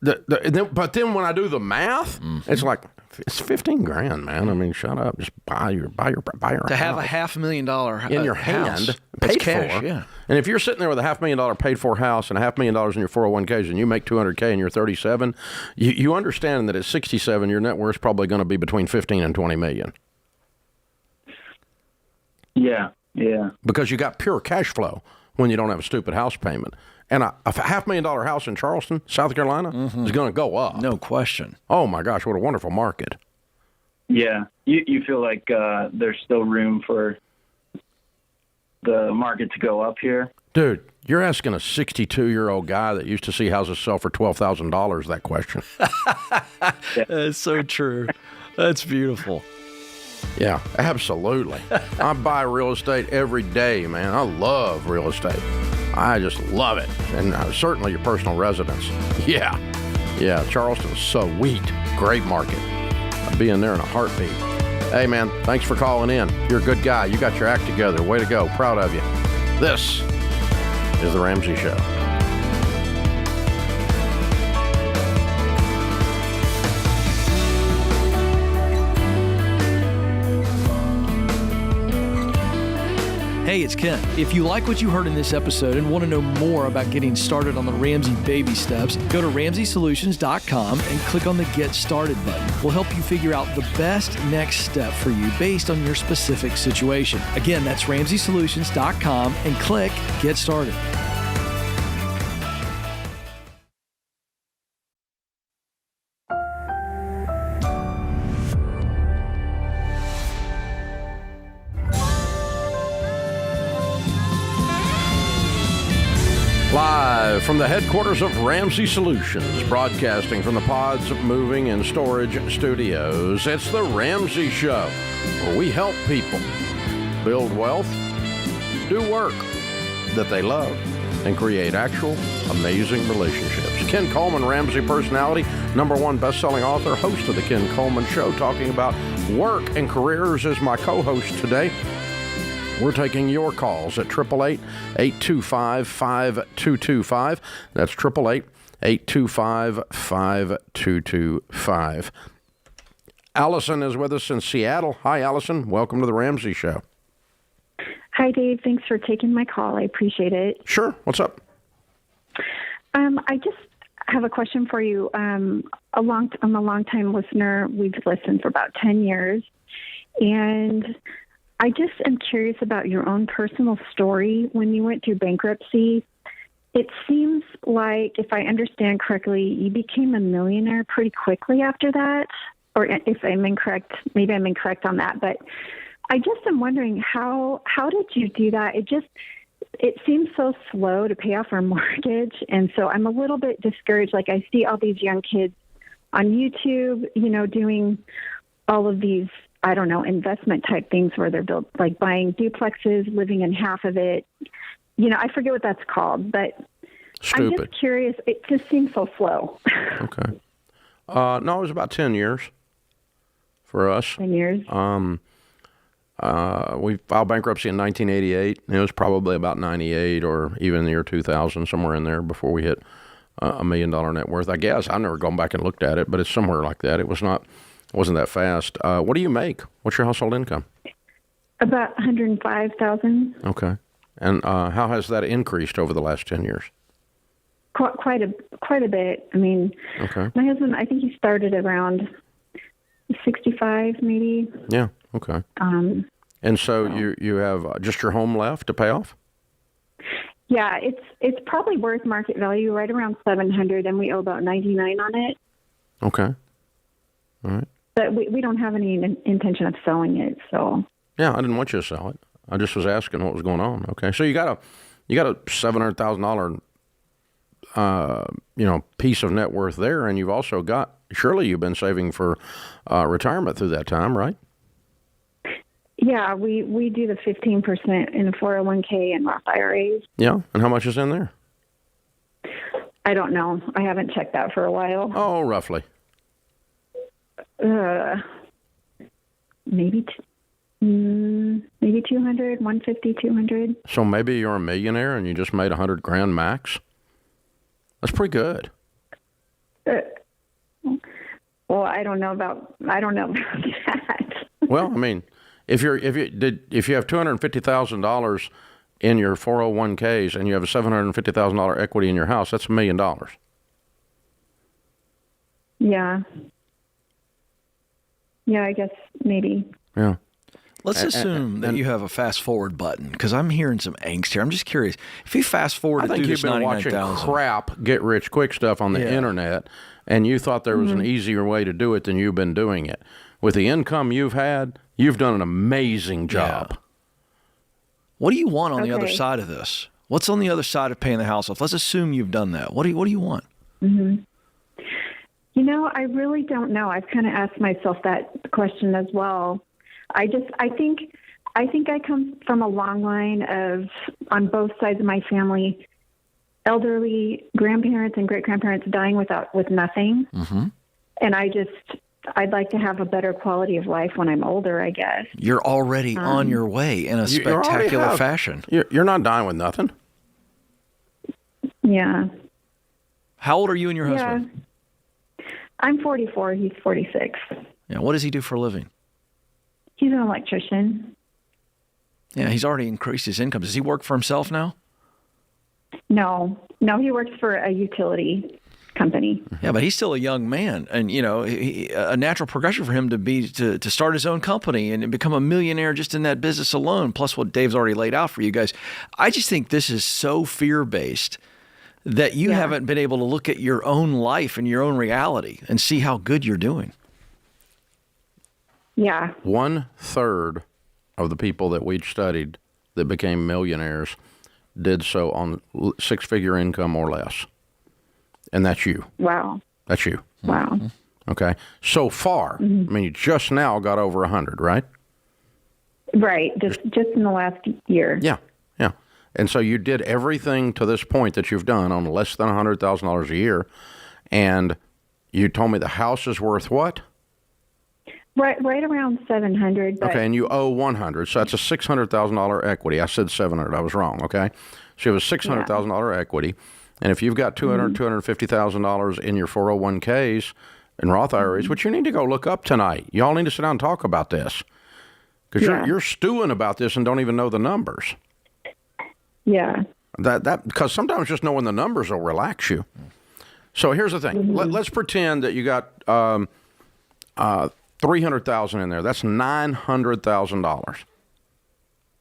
but then when I do the math, it's like, it's $15,000, man. I mean, shut up. Just buy your to house. have a $500,000 in your house, hand, paid paid cash, for. yeah. And if you're sitting there with a $500,000 paid for house and $500,000 in your 401ks, and you make $200K and you're 37, you understand that at 67, your net worth is probably going to be between 15 and 20 million. Yeah. Yeah. Because you got pure cash flow when you don't have a stupid house payment. And a $500,000 house in Charleston, South Carolina, is going to go up. No question. Oh, my gosh, what a wonderful market. Yeah. You feel like there's still room for the market to go up here? Dude, you're asking a 62-year-old guy that used to see houses sell for $12,000 that question. That's so true. That's beautiful. Yeah, absolutely. I buy real estate every day, man. I love real estate. I just love it. And certainly your personal residence. Yeah. Yeah, Charleston's sweet. Great market. I'd be in there in a heartbeat. Hey, man, thanks for calling in. You're a good guy. You got your act together. Way to go. Proud of you. This is The Ramsey Show. Hey, it's Ken. If you like what you heard in this episode and want to know more about getting started on the Ramsey baby steps, go to RamseySolutions.com and click on the Get Started button. We'll help you figure out the best next step for you based on your specific situation. Again, that's RamseySolutions.com and click Get Started. Live from the headquarters of Ramsey Solutions, broadcasting from the Pods Moving and Storage Studios, it's the Ramsey Show, where we help people build wealth, do work that they love, and create actual amazing relationships. Ken Coleman, Ramsey personality, #1 best-selling author, host of the Ken Coleman Show, talking about work and careers, is my co-host today. We're taking your calls at 888-825-5225. That's 888-825-5225. Allison is with us in Seattle. Hi, Allison. Welcome to the Ramsey Show. Hi, Dave. Thanks for taking my call. I appreciate it. Sure. What's up? I just have a question for you. I'm a long-time listener. We've listened for about 10 years. And I just am curious about your own personal story. When you went through bankruptcy, it seems like, if I understand correctly, you became a millionaire pretty quickly after that. Or if I'm incorrect, maybe I'm incorrect on that. But I just am wondering, how did you do that? It seems so slow to pay off our mortgage. And so I'm a little bit discouraged. Like, I see all these young kids on YouTube, doing all of these, I don't know, investment type things where they're like buying duplexes, living in half of it. I forget what that's called, but Stupid. I'm just curious. It just seems so slow. Okay. No, it was about 10 years for us. 10 years? We filed bankruptcy in 1988. It was probably about 98 or even the year 2000, somewhere in there, before we hit $1 million net worth. I guess I've never gone back and looked at it, but it's somewhere like that. It wasn't that fast. What do you make? What's your household income? About $105,000. Okay. And how has that increased over the last 10 years? Quite a bit. I mean, okay. My husband, I think he started around 65, maybe. Yeah. Okay. And so you have just your home left to pay off? Yeah, it's probably worth market value, right around $700, and we owe about $99 on it. Okay. All right. But we don't have any intention of selling it, so. Yeah, I didn't want you to sell it. I just was asking what was going on. Okay, so you got a $700,000 piece of net worth there, and you've also got, surely you've been saving for retirement through that time, right? Yeah, we do the 15% in a 401k and Roth IRAs. Yeah, and how much is in there? I don't know. I haven't checked that for a while. Oh, roughly. Maybe 200, 150, 200. So maybe you're a millionaire and you just made $100,000 max. That's pretty good. Well, I don't know about that. Well, I mean, if you have $250,000 in your 401ks and you have a $750,000 equity in your house, that's $1 million. Yeah. Yeah, I guess maybe. Yeah. Let's assume that you have a fast forward button, because I'm hearing some angst here. I'm just curious. If you fast forward through this 99,000. I think you've been watching crap get rich quick stuff on the internet, and you thought there was an easier way to do it than you've been doing it. With the income you've had, you've done an amazing job. Yeah. What do you want on the other side of this? What's on the other side of paying the house off? Let's assume you've done that. What do you want? Mm-hmm. I really don't know. I've kind of asked myself that question as well. I think I come from a long line of, on both sides of my family, elderly grandparents and great-grandparents dying with nothing. Mm-hmm. And I'd like to have a better quality of life when I'm older, I guess. You're already on your way in a spectacular fashion. You're not dying with nothing. Yeah. How old are you and your husband? Yeah. I'm 44. He's 46. Yeah. What does he do for a living? He's an electrician. Yeah, he's already increased his income. Does he work for himself now? No, he works for a utility company. Yeah, but he's still a young man, and a natural progression for him to be to start his own company and become a millionaire just in that business alone. Plus, what Dave's already laid out for you guys. I just think this is so fear-based that you haven't been able to look at your own life and your own reality and see how good you're doing. Yeah. 1/3 of the people that we'd studied that became millionaires did so on six-figure income or less. And that's you. Wow. That's you. Wow. Okay. So far, I mean, you just now got over 100, right? Right. Just in the last year. Yeah. Yeah. And so you did everything to this point that you've done on less than $100,000 a year. And you told me the house is worth what? Right around 700. Okay, and you owe 100, so that's a $600,000 equity. I said 700. I was wrong. Okay, so you have a $600,000 equity, and if you've got $250,000 in your 401ks and Roth IRAs, which you need to go look up tonight. Y'all need to sit down and talk about this because you're stewing about this and don't even know the numbers. Yeah. That because sometimes just knowing the numbers will relax you. So here's the thing. Let's pretend that you got $300,000 in there. That's $900,000.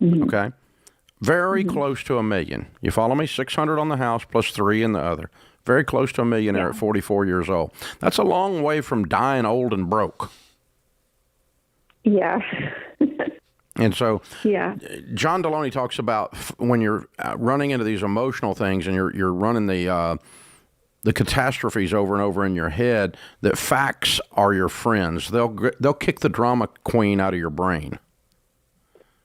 Okay, very close to $1 million. You follow me? 600 on the house plus 3 in the other. Very close to $1 millionaire at 44 years old. That's a long way from dying old and broke. Yeah. And so, John Deloney talks about when you're running into these emotional things and you're running the catastrophes over and over in your head, that facts are your friends. They'll kick the drama queen out of your brain.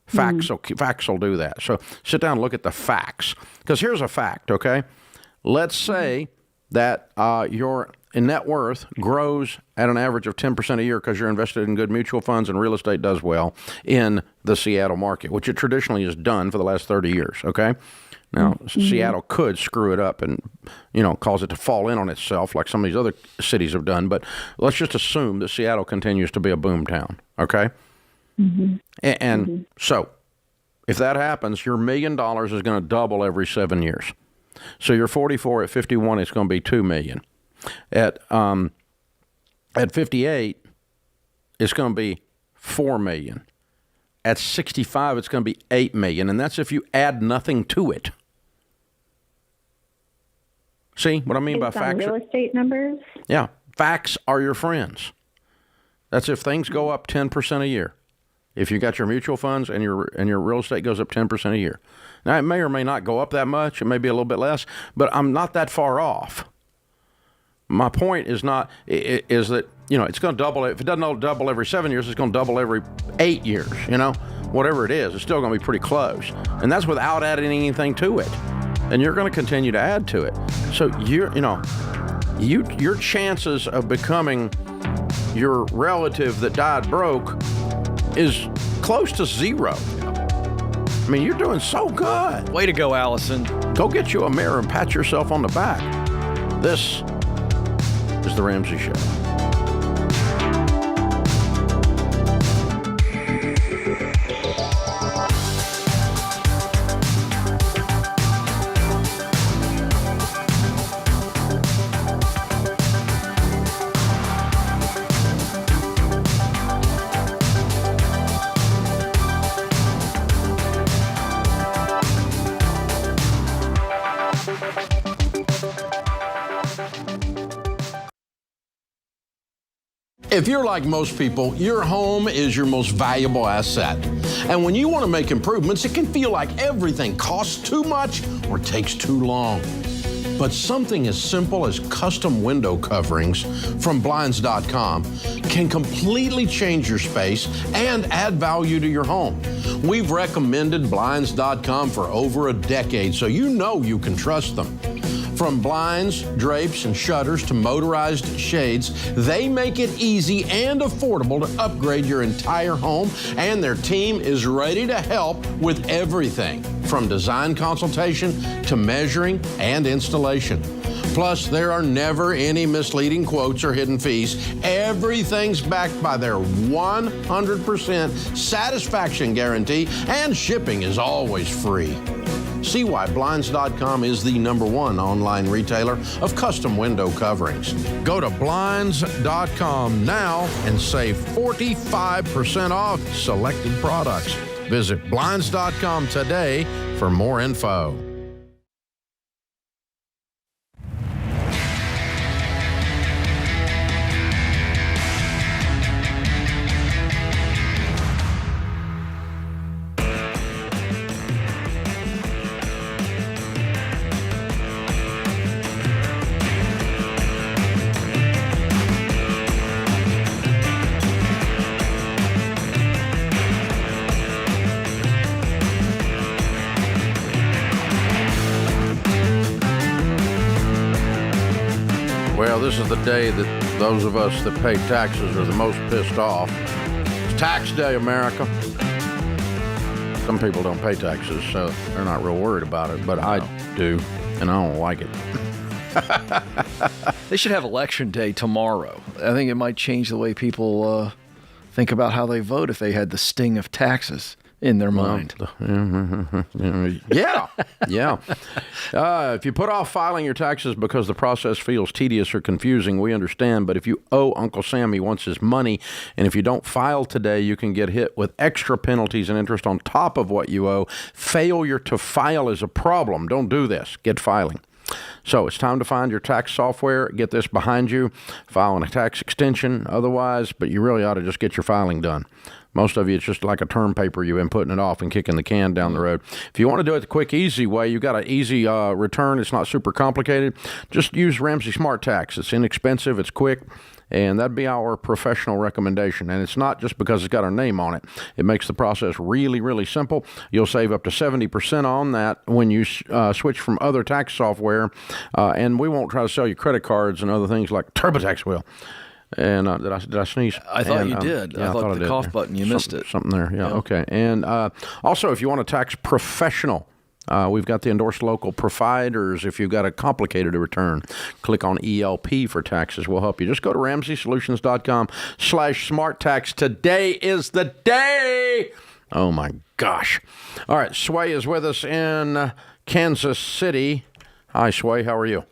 Facts will do that. So sit down and look at the facts. Because here's a fact, okay? Let's say that your net worth grows at an average of 10% a year because you're invested in good mutual funds and real estate does well in the Seattle market, which it traditionally has done for the last 30 years, okay? Now, Seattle could screw it up and, cause it to fall in on itself like some of these other cities have done. But let's just assume that Seattle continues to be a boom town, okay? And so if that happens, your $1 million is going to double every 7 years. So you're 44. At 51, it's going to be $2 million. At 58, it's going to be $4 million. At 65, it's going to be $8 million. And that's if you add nothing to it. See what I mean by facts? Real estate numbers? Yeah. Facts are your friends. That's if things go up 10% a year. If you got your mutual funds and your real estate goes up 10% a year. Now, it may or may not go up that much. It may be a little bit less, but I'm not that far off. My point is that, it's going to double. If it doesn't double every 7 years, it's going to double every 8 years, whatever it is. It's still going to be pretty close. And that's without adding anything to it. And you're going to continue to add to it. So your chances of becoming your relative that died broke is close to zero. I mean, you're doing so good. Way to go, Allison. Go get you a mirror and pat yourself on the back. This is The Ramsey Show. If you're like most people, your home is your most valuable asset. And when you want to make improvements, it can feel like everything costs too much or takes too long. But something as simple as custom window coverings from Blinds.com can completely change your space and add value to your home. We've recommended Blinds.com for over a decade, so you know you can trust them. From blinds, drapes, and shutters to motorized shades, they make it easy and affordable to upgrade your entire home, and their team is ready to help with everything from design consultation to measuring and installation. Plus, there are never any misleading quotes or hidden fees. Everything's backed by their 100% satisfaction guarantee, and shipping is always free. See why Blinds.com is the #1 online retailer of custom window coverings. Go to Blinds.com now and save 45% off selected products. Visit Blinds.com today for more info. Well, this is the day that those of us that pay taxes are the most pissed off. It's tax day, America. Some people don't pay taxes, so they're not real worried about it, but I do, and I don't like it. They should have election day tomorrow. I think it might change the way people think about how they vote if they had the sting of taxes in their mind. Yeah. If you put off filing your taxes because the process feels tedious or confusing, we understand. But if you owe Uncle Sam, he wants his money. And if you don't file today, you can get hit with extra penalties and interest on top of what you owe. Failure to file is a problem. Don't do this. Get filing. So it's time to find your tax software, get this behind you, file a tax extension otherwise, but you really ought to just get your filing done. Most of you, it's just like a term paper. You've been putting it off and kicking the can down the road. If you want to do it the quick, easy way, you got an easy return. It's not super complicated. Just use Ramsey Smart Tax. It's inexpensive. It's quick. And that'd be our professional recommendation. And it's not just because it's got our name on it. It makes the process really, really simple. You'll save up to 70% on that when you switch from other tax software. And we won't try to sell you credit cards and other things like TurboTax will. And did I sneeze? I thought you did. Yeah, I thought the cough button, you missed it. Something there, yeah. Okay. And also, if you want a tax professional, we've got the endorsed local providers. If you've got a complicated return, click on ELP for taxes. We'll help you. Just go to RamseySolutions.com/SmartTax. Today is the day. Oh, my gosh. All right. Sway is with us in Kansas City. Hi, Sway. How are you?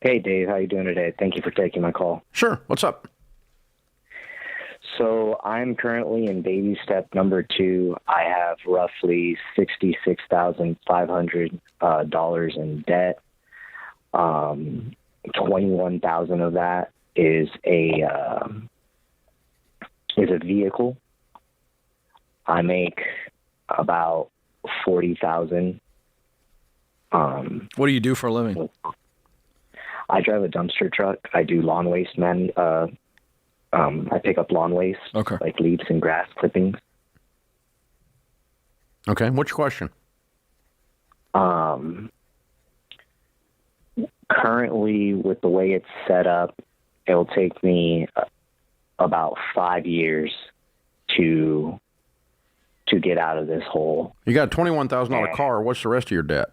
Hey, Dave. How you doing today? Thank you for taking my call. Sure. What's up? So I'm currently in baby step number 2. I have roughly $66,500 in debt. 21,000 of that is a vehicle. I make about 40,000. What do you do for a living? I drive a dumpster truck. I do lawn waste, I pick up lawn waste, like leaves and grass clippings. Okay. What's your question? Currently, with the way it's set up, it'll take me about 5 years to get out of this hole. You got a $21,000 car. What's the rest of your debt?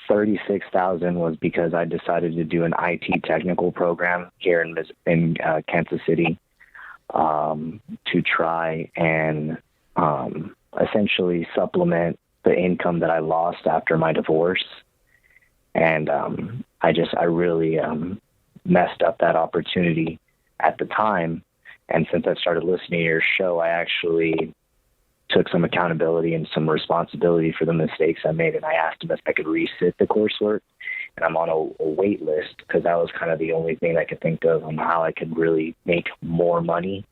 $36,000 was because I decided to do an IT technical program here in Kansas City to try and essentially supplement the income that I lost after my divorce. And I really messed up that opportunity at the time. And since I started listening to your show, I actually took some accountability and some responsibility for the mistakes I made. And I asked him if I could resit the coursework. And I'm on a wait list because that was kind of the only thing I could think of on how I could really make more money.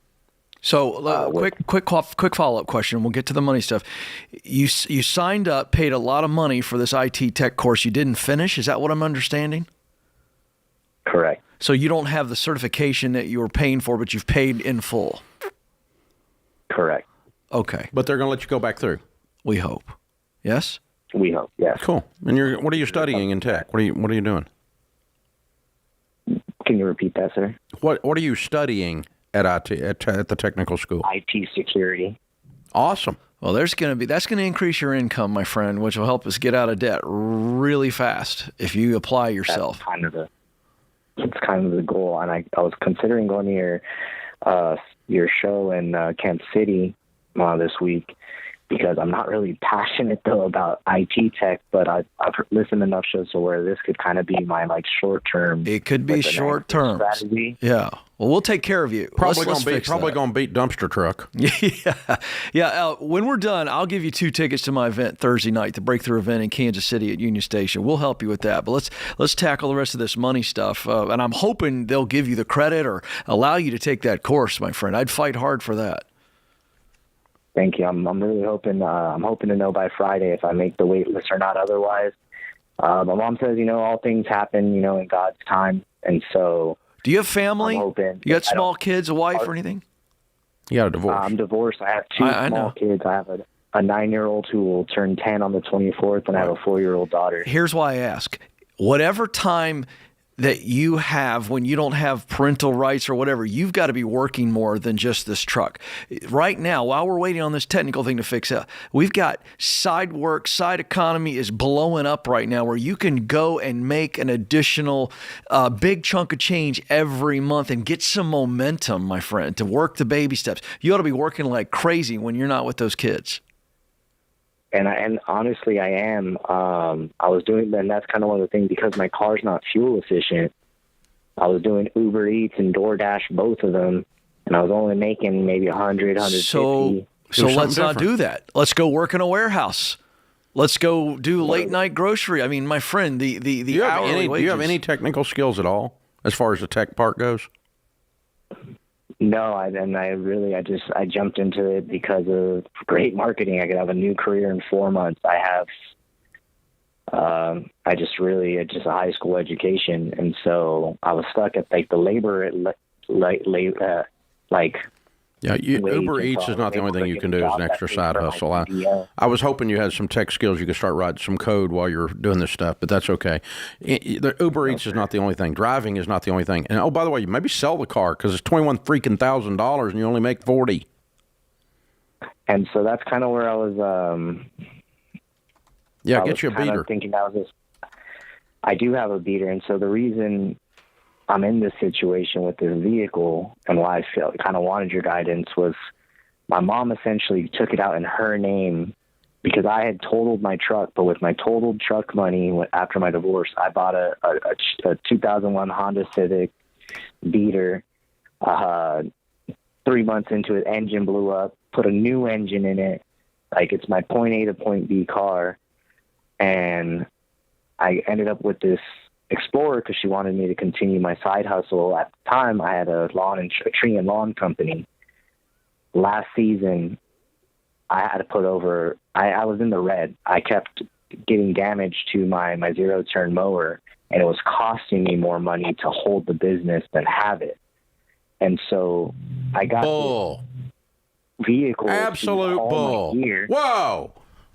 So quick follow-up question. We'll get to the money stuff. You signed up, paid a lot of money for this IT tech course. You didn't finish. Is that what I'm understanding? Correct. So you don't have the certification that you were paying for, but you've paid in full. Correct. Okay. But they're going to let you go back through. We hope. Yes? We hope, yes. Cool. And what are you studying in tech? What are you doing? Can you repeat that, sir? What are you studying at IT at the technical school? IT security. Awesome. Well, that's going to increase your income, my friend, which will help us get out of debt really fast if you apply yourself. That's kind of the goal. And I was considering going to your show in Kansas City this week, because I'm not really passionate though about IT tech, but I've listened to enough shows to where this could kind of be my short term. It could be short term strategy. Yeah. Well, we'll take care of you. Probably going to beat dumpster truck. Yeah. When we're done, I'll give you 2 tickets to my event Thursday night, the breakthrough event in Kansas City at Union Station. We'll help you with that. But let's tackle the rest of this money stuff. And I'm hoping they'll give you the credit or allow you to take that course, my friend. I'd fight hard for that. Thank you. I'm really hoping. I'm hoping to know by Friday if I make the wait list or not. Otherwise, my mom says, all things happen, in God's time. And so, do you have family? You got small kids, a wife, or anything? You got a divorce. I'm divorced. I have 2 small kids. I have a 9-year-old who will turn 10 on the 24th, and I have a 4-year-old daughter. Here's why I ask: whatever time that you have when you don't have parental rights or whatever, you've got to be working more than just this truck. Right now, while we're waiting on this technical thing to fix up, we've got side work, side economy is blowing up right now where you can go and make an additional big chunk of change every month and get some momentum, my friend, to work the baby steps. You ought to be working like crazy when you're not with those kids. And honestly, I am. I was doing, and that's kind of one of the things, because my car's not fuel efficient. I was doing Uber Eats and DoorDash, both of them, and I was only making maybe 100, 150. So let's not do that. Let's go work in a warehouse. Let's go do late night grocery. I mean, my friend, the hourly wages. Do you have any technical skills at all as far as the tech part goes? No, I jumped into it because of great marketing. I could have a new career in 4 months. I have, just a high school education, and so I was stuck at the labor Uber Eats is not the only thing you can do as an extra side hustle. I was hoping you had some tech skills. You could start writing some code while you're doing this stuff, but that's okay. The Uber Eats is not the only thing. Driving is not the only thing. And by the way, you maybe sell the car because it's $21,000 and you only make $40,000. And so that's kind of where I was. Get you a beater. Thinking I do have a beater, and so the reason I'm in this situation with this vehicle and why I kind of wanted your guidance was my mom essentially took it out in her name because I had totaled my truck, but with my totaled truck money after my divorce, I bought a 2001 Honda Civic beater. 3 months into it, engine blew up, put a new engine in it. It's my point A to point B car. And I ended up with this Explorer because she wanted me to continue my side hustle. At the time, I had a tree and lawn company. Last season, I had to put over. I was in the red. I kept getting damage to my zero-turn mower, and it was costing me more money to hold the business than have it. And so I got bull. Vehicle. Absolute bull.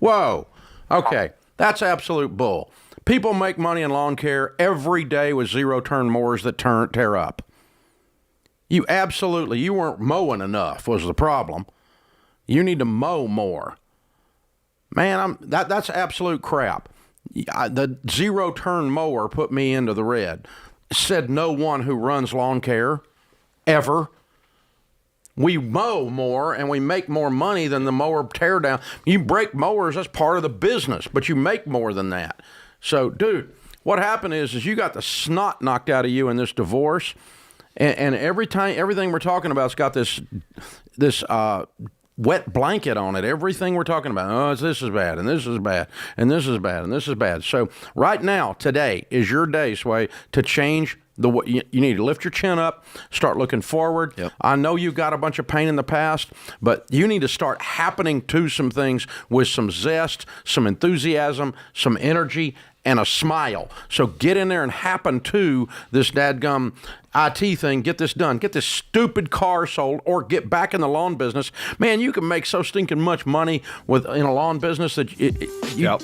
Whoa. Okay, that's absolute bull. People make money in lawn care every day with zero-turn mowers that tear up. You weren't mowing enough was the problem. You need to mow more. Man, that's absolute crap. The zero-turn mower put me into the red. Said no one who runs lawn care ever. We mow more and we make more money than the mower tear down. You break mowers, that's part of the business, but you make more than that. So, dude, what happened is you got the snot knocked out of you in this divorce, and everything we're talking about has got this wet blanket on it. Everything we're talking about, this is bad, and this is bad, and this is bad, and this is bad. So right now, today is your day, Sway, to change you need to lift your chin up, start looking forward. Yep. I know you've got a bunch of pain in the past, but you need to start happening to some things with some zest, some enthusiasm, some energy, and a smile. So get in there and happen to this dadgum IT thing. Get this done. Get this stupid car sold or get back in the lawn business. Man, you can make so stinking much money in a lawn business that you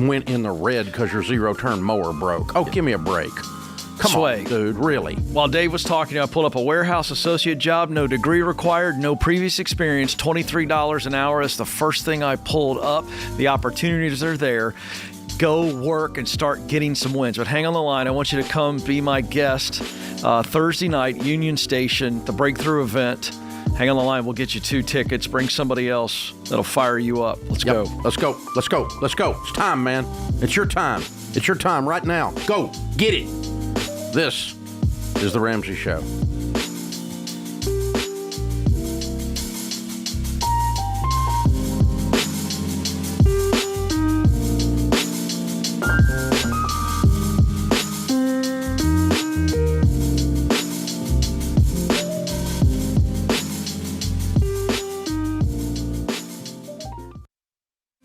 went in the red because your zero-turn mower broke. Oh, give me a break. Come Sway. on, dude, really? While Dave was talking, I pulled up a warehouse associate job, no degree required, no previous experience, $23 an hour. That's the first thing I pulled up. The opportunities are there. Go work and start getting some wins. But hang on the line. I want you to come be my guest Thursday night, Union Station, the Breakthrough event. Hang on the line. We'll get you 2 tickets. Bring somebody else that'll fire you up. Let's go. Let's go. Let's go. Let's go. It's time, man. It's your time. It's your time right now. Go. Get it. This is The Ramsey Show.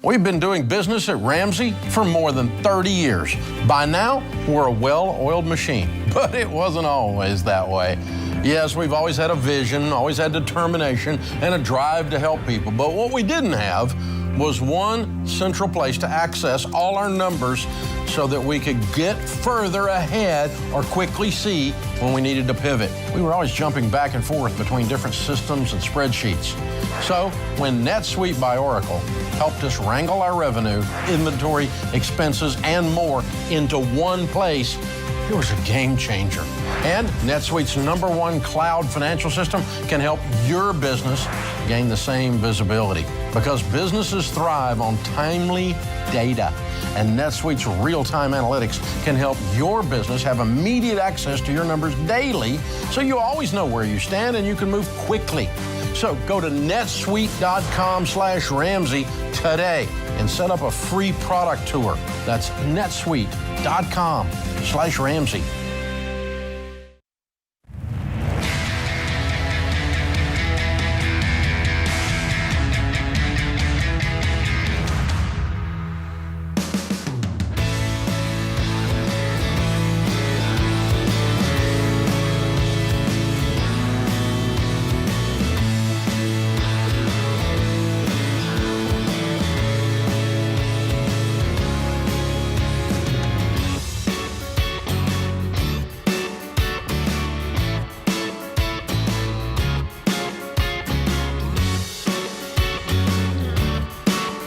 We've been doing business at Ramsey for more than 30 years. By now, we're a well-oiled machine, but it wasn't always that way. Yes, we've always had a vision, always had determination, and a drive to help people. But what we didn't have was one central place to access all our numbers so that we could get further ahead or quickly see when we needed to pivot. We were always jumping back and forth between different systems and spreadsheets. So when NetSuite by Oracle helped us wrangle our revenue, inventory, expenses, and more into one place, it was a game changer. And NetSuite's #1 cloud financial system can help your business gain the same visibility, because businesses thrive on timely data. And NetSuite's real-time analytics can help your business have immediate access to your numbers daily, so you always know where you stand and you can move quickly. So go to netsuite.com/Ramsey today and set up a free product tour. That's netsuite.com/Ramsey.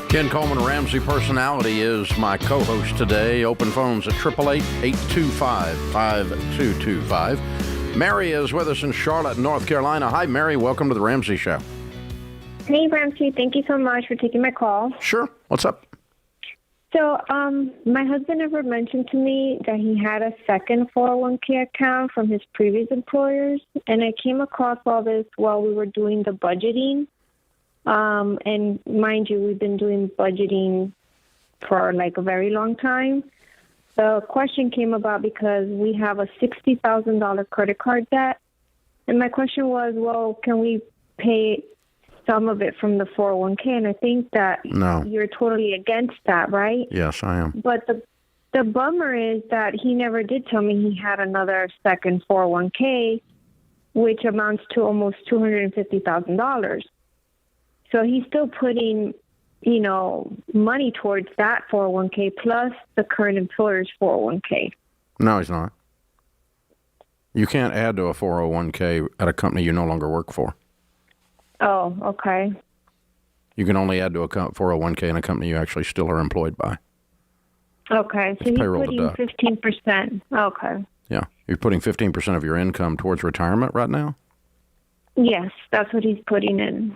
Ken Coleman, Ramsey Personality, is my co-host today. Open phones at 888-825-5225. Mary is with us in Charlotte, North Carolina. Hi, Mary. Welcome to the Ramsey Show. Hey, Ramsey. Thank you so much for taking my call. Sure. What's up? So, my husband never mentioned to me that he had a second 401k account from his previous employers, and I came across all this while we were doing the budgeting. And mind you, we've been doing budgeting for like a very long time. The question came about because we have a $60,000 credit card debt. And my question was, well, can we pay some of it from the 401k? And I think that you're totally against that, right? Yes, I am. But the bummer is that he never did tell me he had another second 401k, which amounts to almost $250,000. So he's still putting, money towards that 401k plus the current employer's 401k. No, he's not. You can't add to a 401k at a company you no longer work for. Oh, okay. You can only add to a 401k in a company you actually still are employed by. Okay, so he's putting 15%. Okay. Yeah. You're putting 15% of your income towards retirement right now? Yes, that's what he's putting in.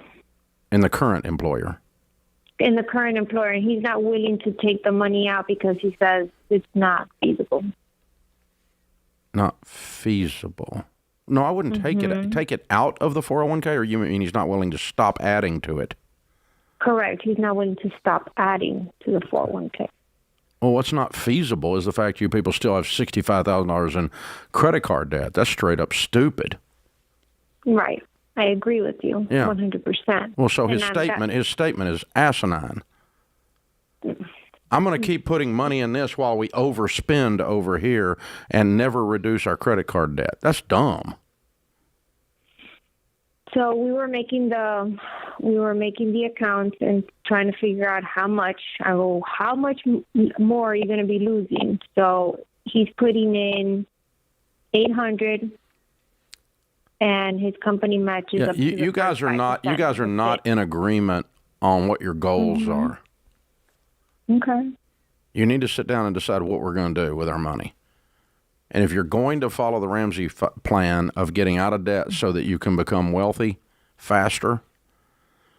In the current employer? In the current employer. He's not willing to take the money out because he says it's not feasible. Not feasible. No, I wouldn't take it out of the 401k, or you mean he's not willing to stop adding to it? Correct. He's not willing to stop adding to the 401k. Well, what's not feasible is the fact you people still have $65,000 in credit card debt. That's straight up stupid. Right. I agree with you, 100%. Well, so his statement is asinine. I'm going to keep putting money in this while we overspend over here and never reduce our credit card debt. That's dumb. So we were making the accounts and trying to figure out how much more are you going to be losing. So he's putting in $800, and his company matches up to the you guys are not. You guys are not in agreement on what your goals are. Okay. You need to sit down and decide what we're going to do with our money. And if you're going to follow the Ramsey plan of getting out of debt so that you can become wealthy faster,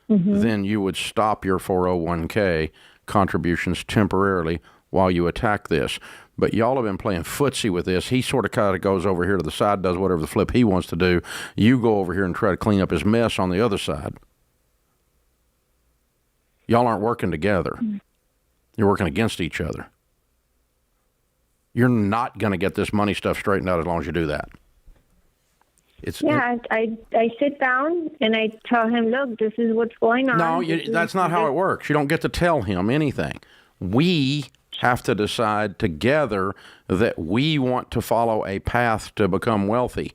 then you would stop your 401k contributions temporarily while you attack this. But y'all have been playing footsie with this. He sort of kind of goes over here to the side, does whatever the flip he wants to do. You go over here and try to clean up his mess on the other side. Y'all aren't working together. You're working against each other. You're not going to get this money stuff straightened out as long as you do that. I sit down and I tell him, look, this is what's going on. No, that's not how it works. You don't get to tell him anything. We have to decide together that we want to follow a path to become wealthy.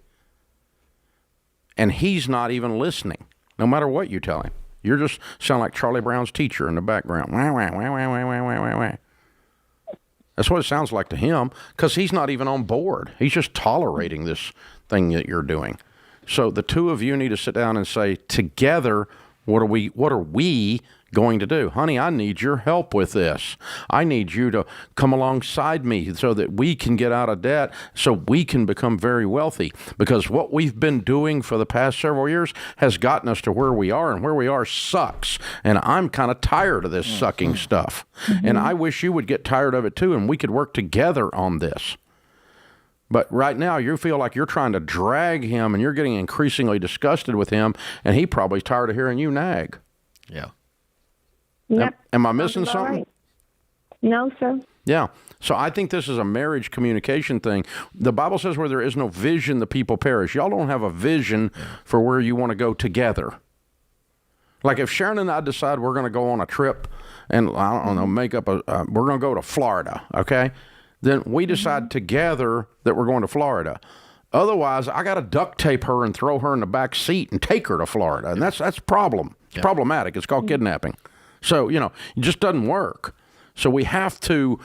And he's not even listening, no matter what you tell him. You're just sound like Charlie Brown's teacher in the background. Wah, wah, wah, wah, wah, wah, wah, wah, wah. That's what it sounds like to him, because he's not even on board. He's just tolerating this thing that you're doing. So the two of you need to sit down and say, together, what are we going to do? Honey, I need your help with this. I need you to come alongside me so that we can get out of debt, so we can become very wealthy. Because what we've been doing for the past several years has gotten us to where we are, and where we are sucks. And I'm kind of tired of this sucking stuff. And I wish you would get tired of it too, and we could work together on this. But right now, you feel like you're trying to drag him, and you're getting increasingly disgusted with him, and he probably is tired of hearing you nag. Yeah. Yep. Am I missing something? Right. No, sir. Yeah. So I think this is a marriage communication thing. The Bible says where there is no vision, the people perish. Y'all don't have a vision for where you want to go together. Like if Sharon and I decide we're going to go on a trip and, I don't know, we're going to go to Florida, okay? Then we decide together that we're going to Florida. Otherwise, I got to duct tape her and throw her in the back seat and take her to Florida. And that's a problem. It's problematic. It's called kidnapping. So, it just doesn't work. So we have to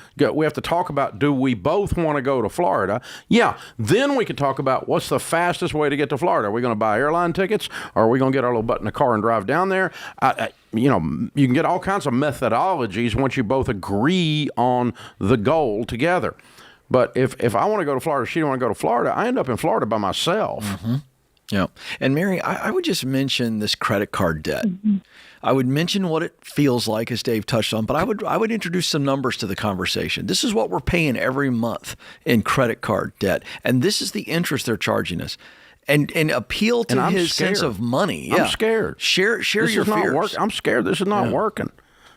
talk about, do we both want to go to Florida? Yeah. Then we can talk about what's the fastest way to get to Florida. Are we going to buy airline tickets, or are we going to get our little butt in the car and drive down there? You can get all kinds of methodologies once you both agree on the goal together. But if I want to go to Florida, she don't want to go to Florida, I end up in Florida by myself. Mm-hmm. Yeah. And Mary, I would just mention this credit card debt. I would mention what it feels like, as Dave touched on, but I would introduce some numbers to the conversation. This is what we're paying every month in credit card debt, and this is the interest they're charging us. And appeal to his sense of money. Yeah. I'm scared. Share your fears. I'm scared this is not working.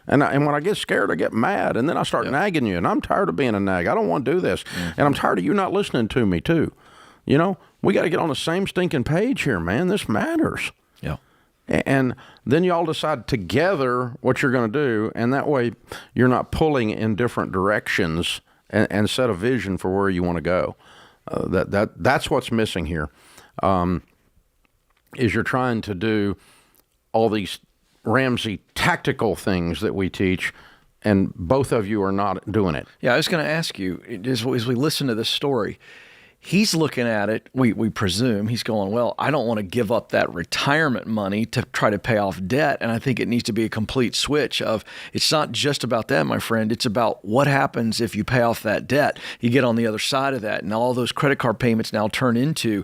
And when I get scared, I get mad, and then I start nagging you, and I'm tired of being a nag. I don't want to do this, and I'm tired of you not listening to me, too. We got to get on the same stinking page here, man. This matters. Yeah. And then you all decide together what you're going to do, and that way you're not pulling in different directions and set a vision for where you want to go. That's what's missing here, is you're trying to do all these Ramsey tactical things that we teach, and both of you are not doing it. Yeah, I was going to ask you, as we listen to this story, he's looking at it, we presume, he's going, well, I don't want to give up that retirement money to try to pay off debt. And I think it needs to be a complete switch of, it's not just about that, my friend. It's about what happens if you pay off that debt. You get on the other side of that, and all those credit card payments now turn into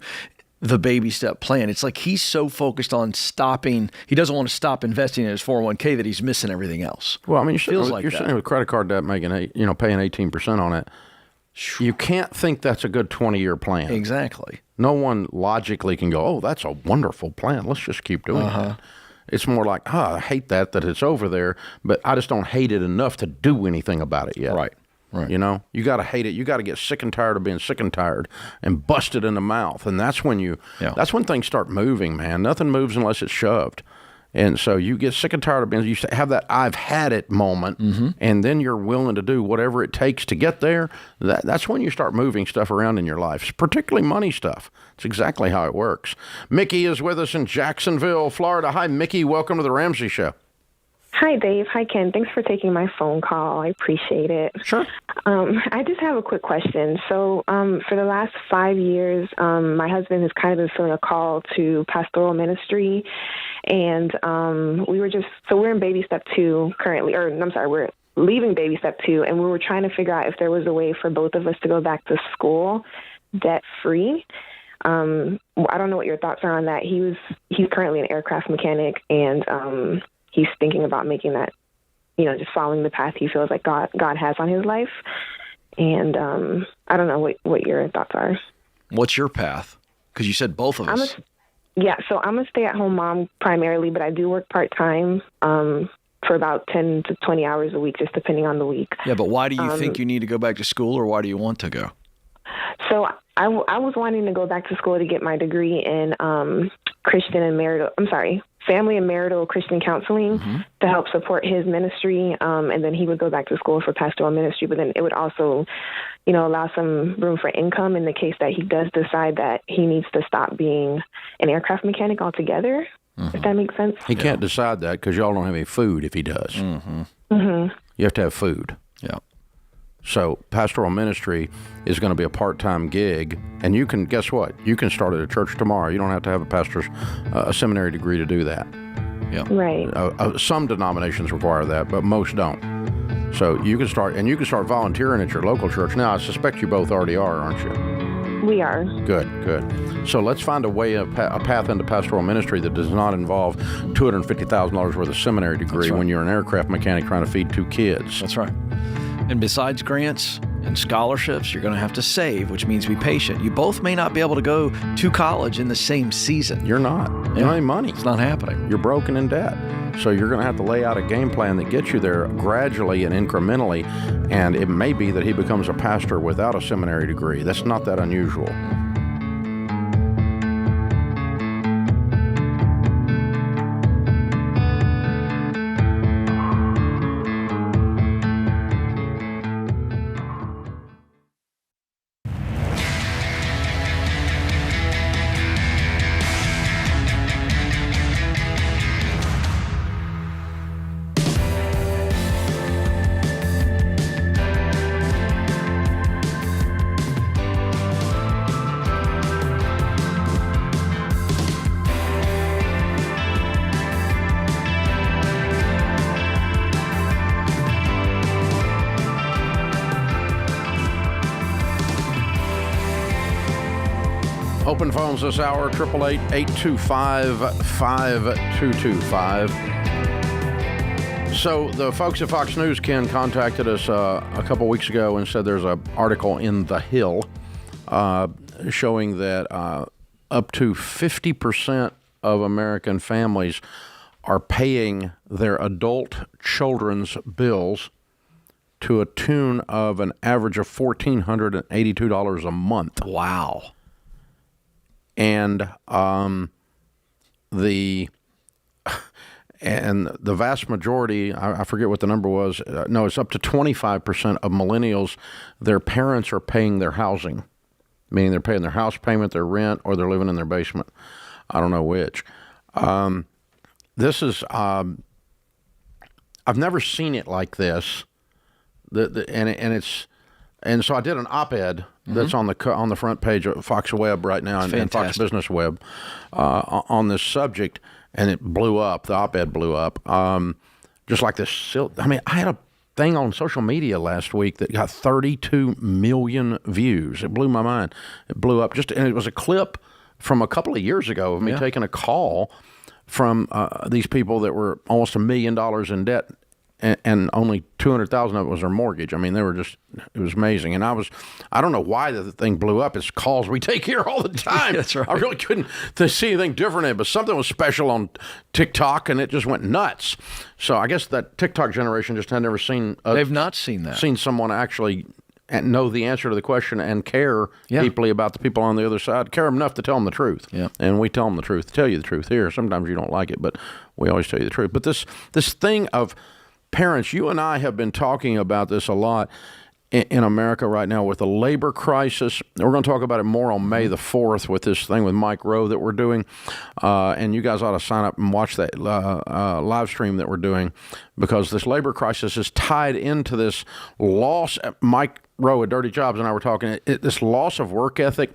the baby step plan. It's like he's so focused on stopping, he doesn't want to stop investing in his 401k that he's missing everything else. Well, I mean, you're sitting with credit card debt making, paying 18% on it. You can't think that's a good 20-year plan. Exactly. No one logically can go, oh, that's a wonderful plan. Let's just keep doing it. It's more like, I hate that it's over there, but I just don't hate it enough to do anything about it yet. Right. You got to hate it. You got to get sick and tired of being sick and tired and bust it in the mouth. And that's when that's when things start moving, man. Nothing moves unless it's shoved. And so you get sick and tired of being, you have that I've had it moment, and then you're willing to do whatever it takes to get there. That's when you start moving stuff around in your life, particularly money stuff. It's exactly how it works. Mickey is with us in Jacksonville, Florida. Hi, Mickey. Welcome to the Ramsey Show. Hi, Dave. Hi, Ken. Thanks for taking my phone call. I appreciate it. Sure. I just have a quick question. So for the last 5 years, my husband has kind of been feeling a call to pastoral ministry. And we're in baby step 2 currently, we're leaving baby step 2. And we were trying to figure out if there was a way for both of us to go back to school debt-free. I don't know what your thoughts are on that. He's currently an aircraft mechanic, and he's thinking about making that, just following the path he feels like God has on his life. And I don't know what your thoughts are. What's your path? Because you said both of us. So I'm a stay-at-home mom primarily, but I do work part-time for about 10 to 20 hours a week, just depending on the week. Yeah, but why do you think you need to go back to school, or why do you want to go? So I was wanting to go back to school to get my degree in family and marital Christian counseling to help support his ministry. And then he would go back to school for pastoral ministry, but then it would also, allow some room for income in the case that he does decide that he needs to stop being an aircraft mechanic altogether, if that makes sense. He can't decide that because y'all don't have any food if he does. You have to have food. Yeah. So pastoral ministry is going to be a part-time gig, and you can, guess what? You can start at a church tomorrow. You don't have to have a seminary degree to do that. Yeah. Right. Some denominations require that, but most don't. So you can start volunteering at your local church. Now, I suspect you both already are, aren't you? We are. Good. So let's find a way, a path into pastoral ministry that does not involve $250,000 worth of seminary degree when you're an aircraft mechanic trying to feed 2 kids. That's right. And besides grants and scholarships, you're going to have to save, which means be patient. You both may not be able to go to college in the same season. You're not. You don't have any money. It's not happening. You're broken in debt. So you're going to have to lay out a game plan that gets you there gradually and incrementally. And it may be that he becomes a pastor without a seminary degree. That's not that unusual. Open phones this hour, 888-825-5225. So the folks at Fox News, Ken, contacted us a couple weeks ago and said there's an article in The Hill showing that up to 50% of American families are paying their adult children's bills to a tune of an average of $1,482 a month. Wow. And the vast majority, I forget what the number was. No, it's up to 25% of millennials. Their parents are paying their housing, meaning they're paying their house payment, their rent, or they're living in their basement. I don't know which. This is I've never seen it like this. And so I did an op-ed that's on the front page of Fox Web right now and Fox Business Web on this subject, and it blew up. The op-ed blew up. Just like this. I mean, I had a thing on social media last week that got 32 million views. It blew my mind. It blew up. And it was a clip from a couple of years ago of me taking a call from these people that were almost $1 million in debt. And only $200,000 of it was their mortgage. I mean, it was amazing. And I don't know why the thing blew up. It's calls we take here all the time. That's right. I really couldn't see anything different in it, but something was special on TikTok, and it just went nuts. So I guess that TikTok generation just had never seen. They've not seen that. Seen someone actually know the answer to the question and care deeply about the people on the other side. Care enough to tell them the truth. Yeah. And we tell them the truth. Tell you the truth here. Sometimes you don't like it, but we always tell you the truth. But this thing of parents, you and I have been talking about this a lot. in America right now with the labor crisis. We're going to talk about it more on May the 4th with this thing with Mike Rowe that we're doing. And you guys ought to sign up and watch that live stream that we're doing, because this labor crisis is tied into this loss. Mike Rowe at Dirty Jobs and I were talking, this loss of work ethic.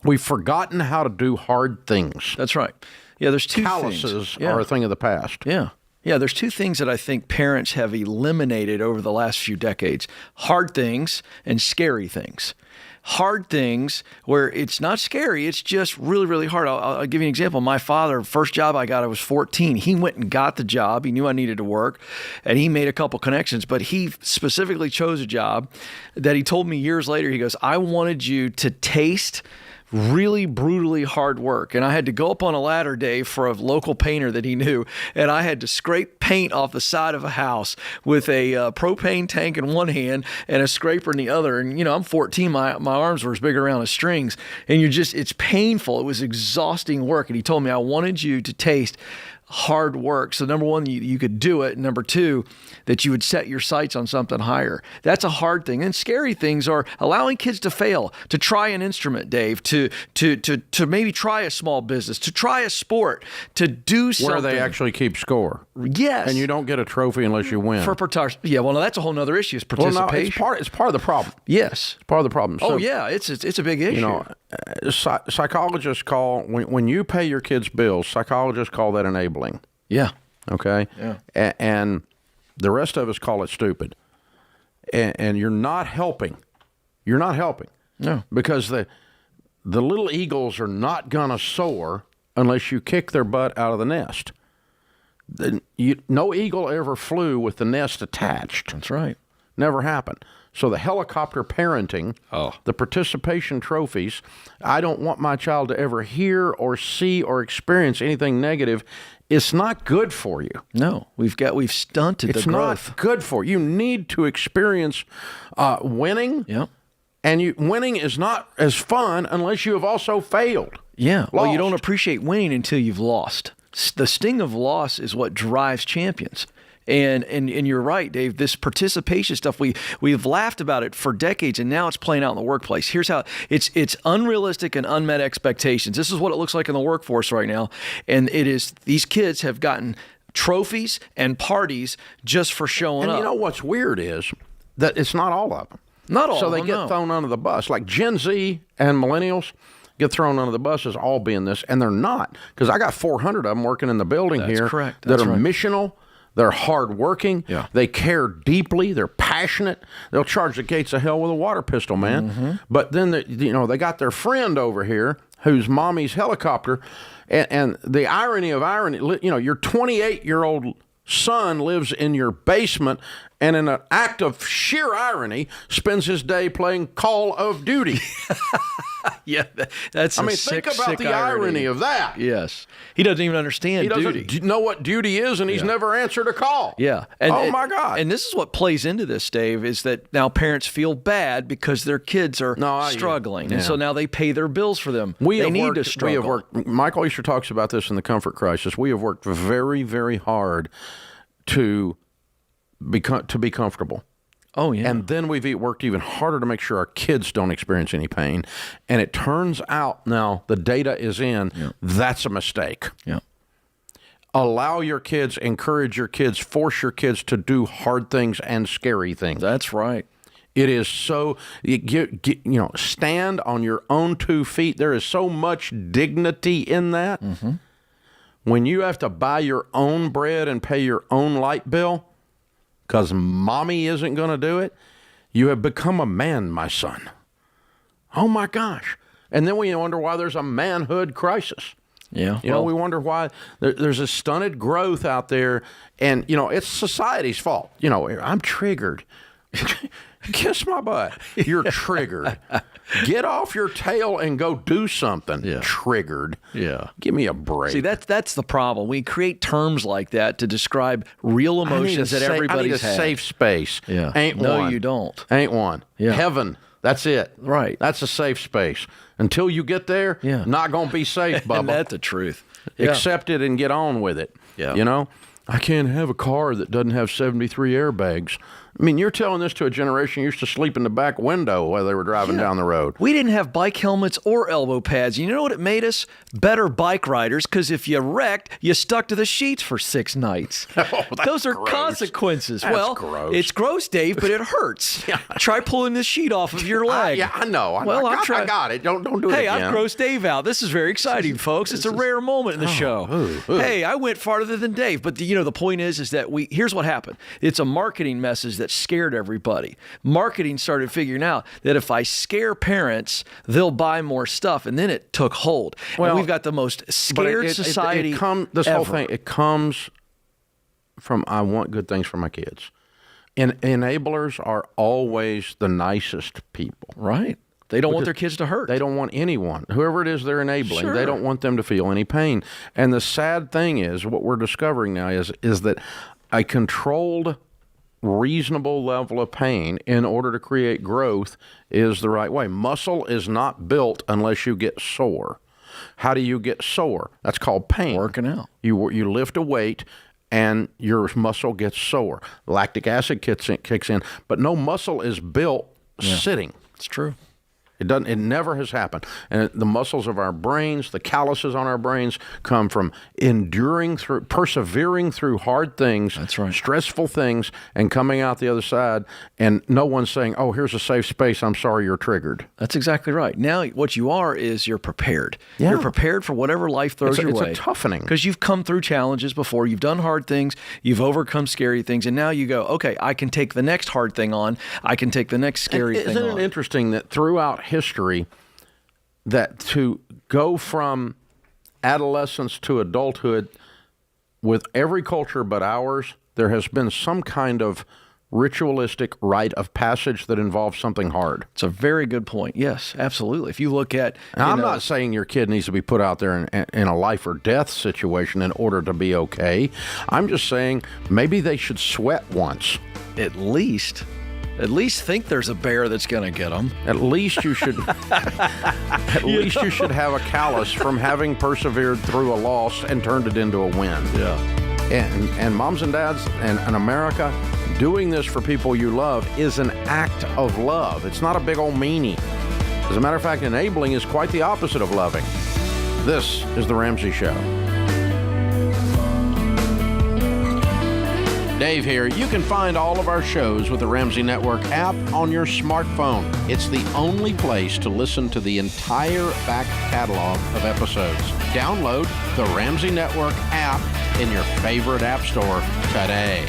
We've forgotten how to do hard things. That's right. Yeah, there's two Calluses things. are a thing of the past. Yeah. Yeah, there's two things that I think parents have eliminated over the last few decades: hard things and scary things. Hard things where it's not scary, it's just really, really hard. I'll give you an example. My father, first job I got, I was 14. He went and got the job. He knew I needed to work, and he made a couple connections, but he specifically chose a job that he told me years later. He goes, I wanted you to taste really brutally hard work. And I had to go up on a ladder, Dave, for a local painter that he knew, and I had to scrape paint off the side of a house with a propane tank in one hand and a scraper in the other. And, I'm 14, my arms were as big around as strings, and it's painful. It was exhausting work. And he told me, I wanted you to taste hard work. So number one, you could do it. Number two, that you would set your sights on something higher. That's a hard thing. And scary things are allowing kids to fail, to try an instrument, Dave, to maybe try a small business, to try a sport, to do something. Where they actually keep score. Yes. And you don't get a trophy unless you win. Yeah, well, no, that's a whole other issue. Is participation. Well, no, it's part of the problem. Yes. It's part of the problem. So, it's a big issue. Psychologists call, when you pay your kids' bills, psychologists call that enabling. Yeah. Okay? Yeah. And the rest of us call it stupid. And you're not helping. You're not helping. No. Because the little eagles are not going to soar unless you kick their butt out of the nest. No eagle ever flew with the nest attached. That's right. Never happened. So the helicopter parenting, the participation trophies, I don't want my child to ever hear or see or experience anything negative. It's not good for you. No, we've stunted the growth. It's not good for you. You need to experience winning. Yep. And winning is not as fun unless you have also failed. Yeah. Lost. Well, you don't appreciate winning until you've lost. The sting of loss is what drives champions. And you're right, Dave. This participation stuff, we've laughed about it for decades, and now it's playing out in the workplace. Here's how it's unrealistic and unmet expectations. This is what it looks like in the workforce right now, and it is these kids have gotten trophies and parties just for showing up. And you know what's weird is that it's not all of them. Not all. So they get thrown under the bus, like Gen Z and millennials get thrown under the bus as all being this, and they're not, because I got 400 of them working in the building here that are missional. They're hardworking. Yeah. They care deeply. They're passionate. They'll charge the gates of hell with a water pistol, man. Mm-hmm. But then they got their friend over here who's mommy's helicopter, and the irony of irony. Your 28-year-old son lives in your basement, and in an act of sheer irony, spends his day playing Call of Duty. Yeah, that's think about the irony of that. Yes. He doesn't even understand duty. He doesn't know what duty is, and he's never answered a call. Yeah. My God. And this is what plays into this, Dave, is that now parents feel bad because their kids are struggling. And so now they pay their bills for them. They need to struggle. We have worked. Michael Easter talks about this in The Comfort Crisis. We have worked very, very hard to be comfortable. Oh, yeah. And then we've worked even harder to make sure our kids don't experience any pain. And it turns out now the data is in, that's a mistake. Yeah. Allow your kids, encourage your kids, force your kids to do hard things and scary things. That's right. It is so, stand on your own 2 feet. There is so much dignity in that. Mm-hmm. When you have to buy your own bread and pay your own light bill, because mommy isn't going to do it, you have become a man, my son. Oh, my gosh. And then we wonder why there's a manhood crisis. Yeah. We wonder why there's a stunted growth out there. And, it's society's fault. I'm triggered. Kiss my butt. You're triggered. Get off your tail and go do something. Yeah. Triggered. Yeah. Give me a break. See, that's the problem. We create terms like that to describe real emotions that everybody's had. I need a safe space. Yeah. Ain't one. No, you don't. Ain't one. Yeah. Heaven. That's it. Right. That's a safe space. Until you get there, not going to be safe, Bubba. And that's the truth. Accept it and get on with it. Yeah. I can't have a car that doesn't have 73 airbags. I mean, you're telling this to a generation who used to sleep in the back window while they were driving down the road. We didn't have bike helmets or elbow pads. You know what it made us? Better bike riders, because if you wrecked, you stuck to the sheets for 6 nights. Those are gross. Consequences. That's gross. It's gross, Dave, but it hurts. Try pulling the sheet off of your leg. I know. I got it. Don't do it Hey, again. I've grossed Dave out. This is very exciting, folks. It's a rare moment in the show. Hey, I went farther than Dave, but the point is that here's what happened. It's a marketing message that scared everybody. Marketing started figuring out that if I scare parents, they'll buy more stuff, and then it took hold. Well, and we've got the most scared society this ever. whole thing, it comes from I want good things for my kids. And enablers are always the nicest people. Right. They don't want their kids to hurt. They don't want anyone. Whoever it is they're enabling, Sure. they don't want them to feel any pain. And the sad thing is, what we're discovering now is that a controlled, reasonable level of pain in order to create growth is the right way. Muscle is not built unless you get sore. How do you get sore? That's called pain. Working out. You lift a weight and your muscle gets sore. Lactic acid kicks in, but no muscle is built sitting. It's true. It doesn't. It never has happened. And the muscles of our brains, the calluses on our brains, come from persevering through hard things, That's right. stressful things, and coming out the other side. And no one's saying, "Oh, here's a safe space. I'm sorry, you're triggered." That's exactly right. Now, what you are is you're prepared. Yeah. You're prepared for whatever life throws your way. It's a toughening. Because you've come through challenges before. You've done hard things. You've overcome scary things. And now you go, okay, I can take the next hard thing on. I can take the next scary thing on. Isn't it interesting that throughout history, that to go from adolescence to adulthood, with every culture but ours, there has been some kind of ritualistic rite of passage that involves something hard. It's a very good point. Yes, absolutely. If you look at... Now, I'm not saying your kid needs to be put out there in a life or death situation in order to be okay. I'm just saying maybe they should sweat once. At least think there's a bear that's going to get them. At least you should you should have a callus from having persevered through a loss and turned it into a win. Yeah. And moms and dads and America, doing this for people you love is an act of love. It's not a big old meanie. As a matter of fact, enabling is quite the opposite of loving. This is The Ramsey Show. Dave here. You can find all of our shows with the Ramsey Network app on your smartphone. It's the only place to listen to the entire back catalog of episodes. Download the Ramsey Network app in your favorite app store today.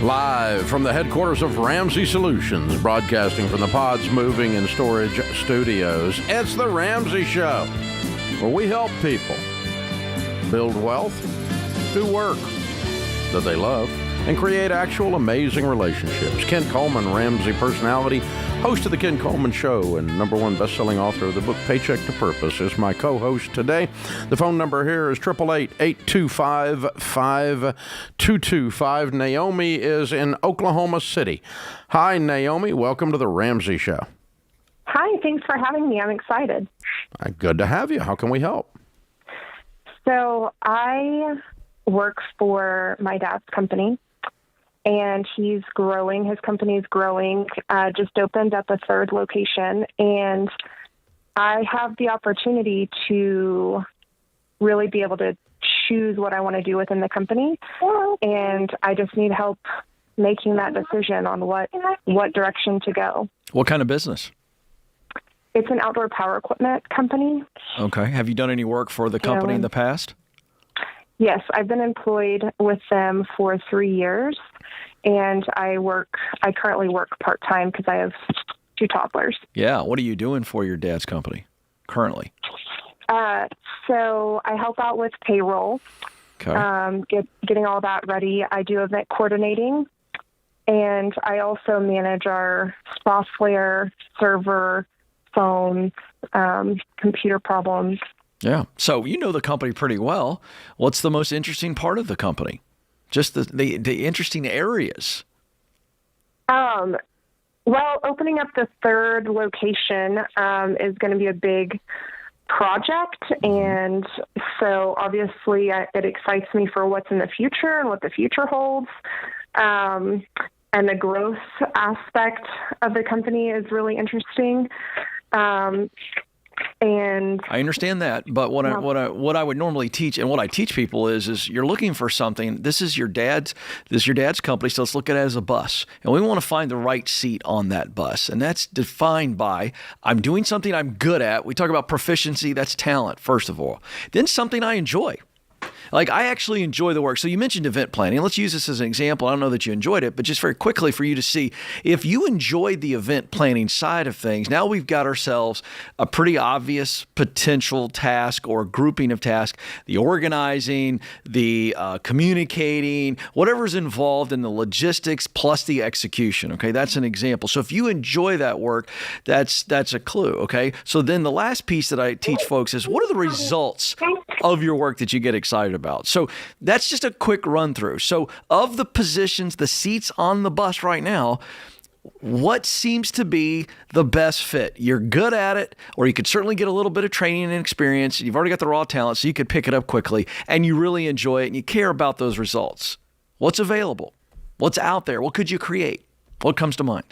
Live from the headquarters of Ramsey Solutions, broadcasting from the Pods Moving and Storage Studios, it's The Ramsey Show, where we help people build wealth, do work that they love, and create actual amazing relationships. Ken Coleman, Ramsey personality, host of The Ken Coleman Show, and #1 best-selling author of the book Paycheck to Purpose, is my co-host today. The phone number here is 888-825-5225. Naomi is in Oklahoma City. Hi, Naomi. Welcome to The Ramsey Show. Hi, thanks for having me. I'm excited. Good to have you. How can we help? So I work for my dad's company, and he's growing. His company's growing. Just opened up a 3rd location, and I have the opportunity to really be able to choose what I want to do within the company, and I just need help making that decision on what direction to go. What kind of business? It's an outdoor power equipment company. Okay. Have you done any work for the company in the past? Yes, I've been employed with them for 3 years, and I currently work part-time because I have 2 toddlers. Yeah. What are you doing for your dad's company currently? So I help out with payroll, getting all that ready. I do event coordinating, and I also manage our software, server, phones, computer problems. Yeah. So you know the company pretty well. What's the most interesting part of the company? Just the interesting areas. Well, opening up the third location is going to be a big project, and so obviously it excites me for what's in the future and what the future holds. And the growth aspect of the company is really interesting. And I understand that, but what I would normally teach, and what I teach people is you're looking for something. This is your dad's company, so let's look at it as a bus, and we want to find the right seat on that bus, and that's defined by I'm doing something I'm good at. We talk about proficiency, that's talent first of all, then something I enjoy. Like, I actually enjoy the work. So you mentioned event planning. Let's use this as an example. I don't know that you enjoyed it, but just very quickly for you to see, if you enjoyed the event planning side of things, now we've got ourselves a pretty obvious potential task or grouping of tasks, the organizing, the communicating, whatever's involved in the logistics plus the execution. Okay, that's an example. So if you enjoy that work, that's a clue. Okay, so then the last piece that I teach folks is, what are the results of your work that you get excited about? So that's just a quick run through. So of the positions, the seats on the bus right now, what seems to be the best fit? You're good at it, or you could certainly get a little bit of training and experience. You've already got the raw talent, so you could pick it up quickly, and you really enjoy it, and you care about those results. What's available? What's out there? What could you create? What comes to mind?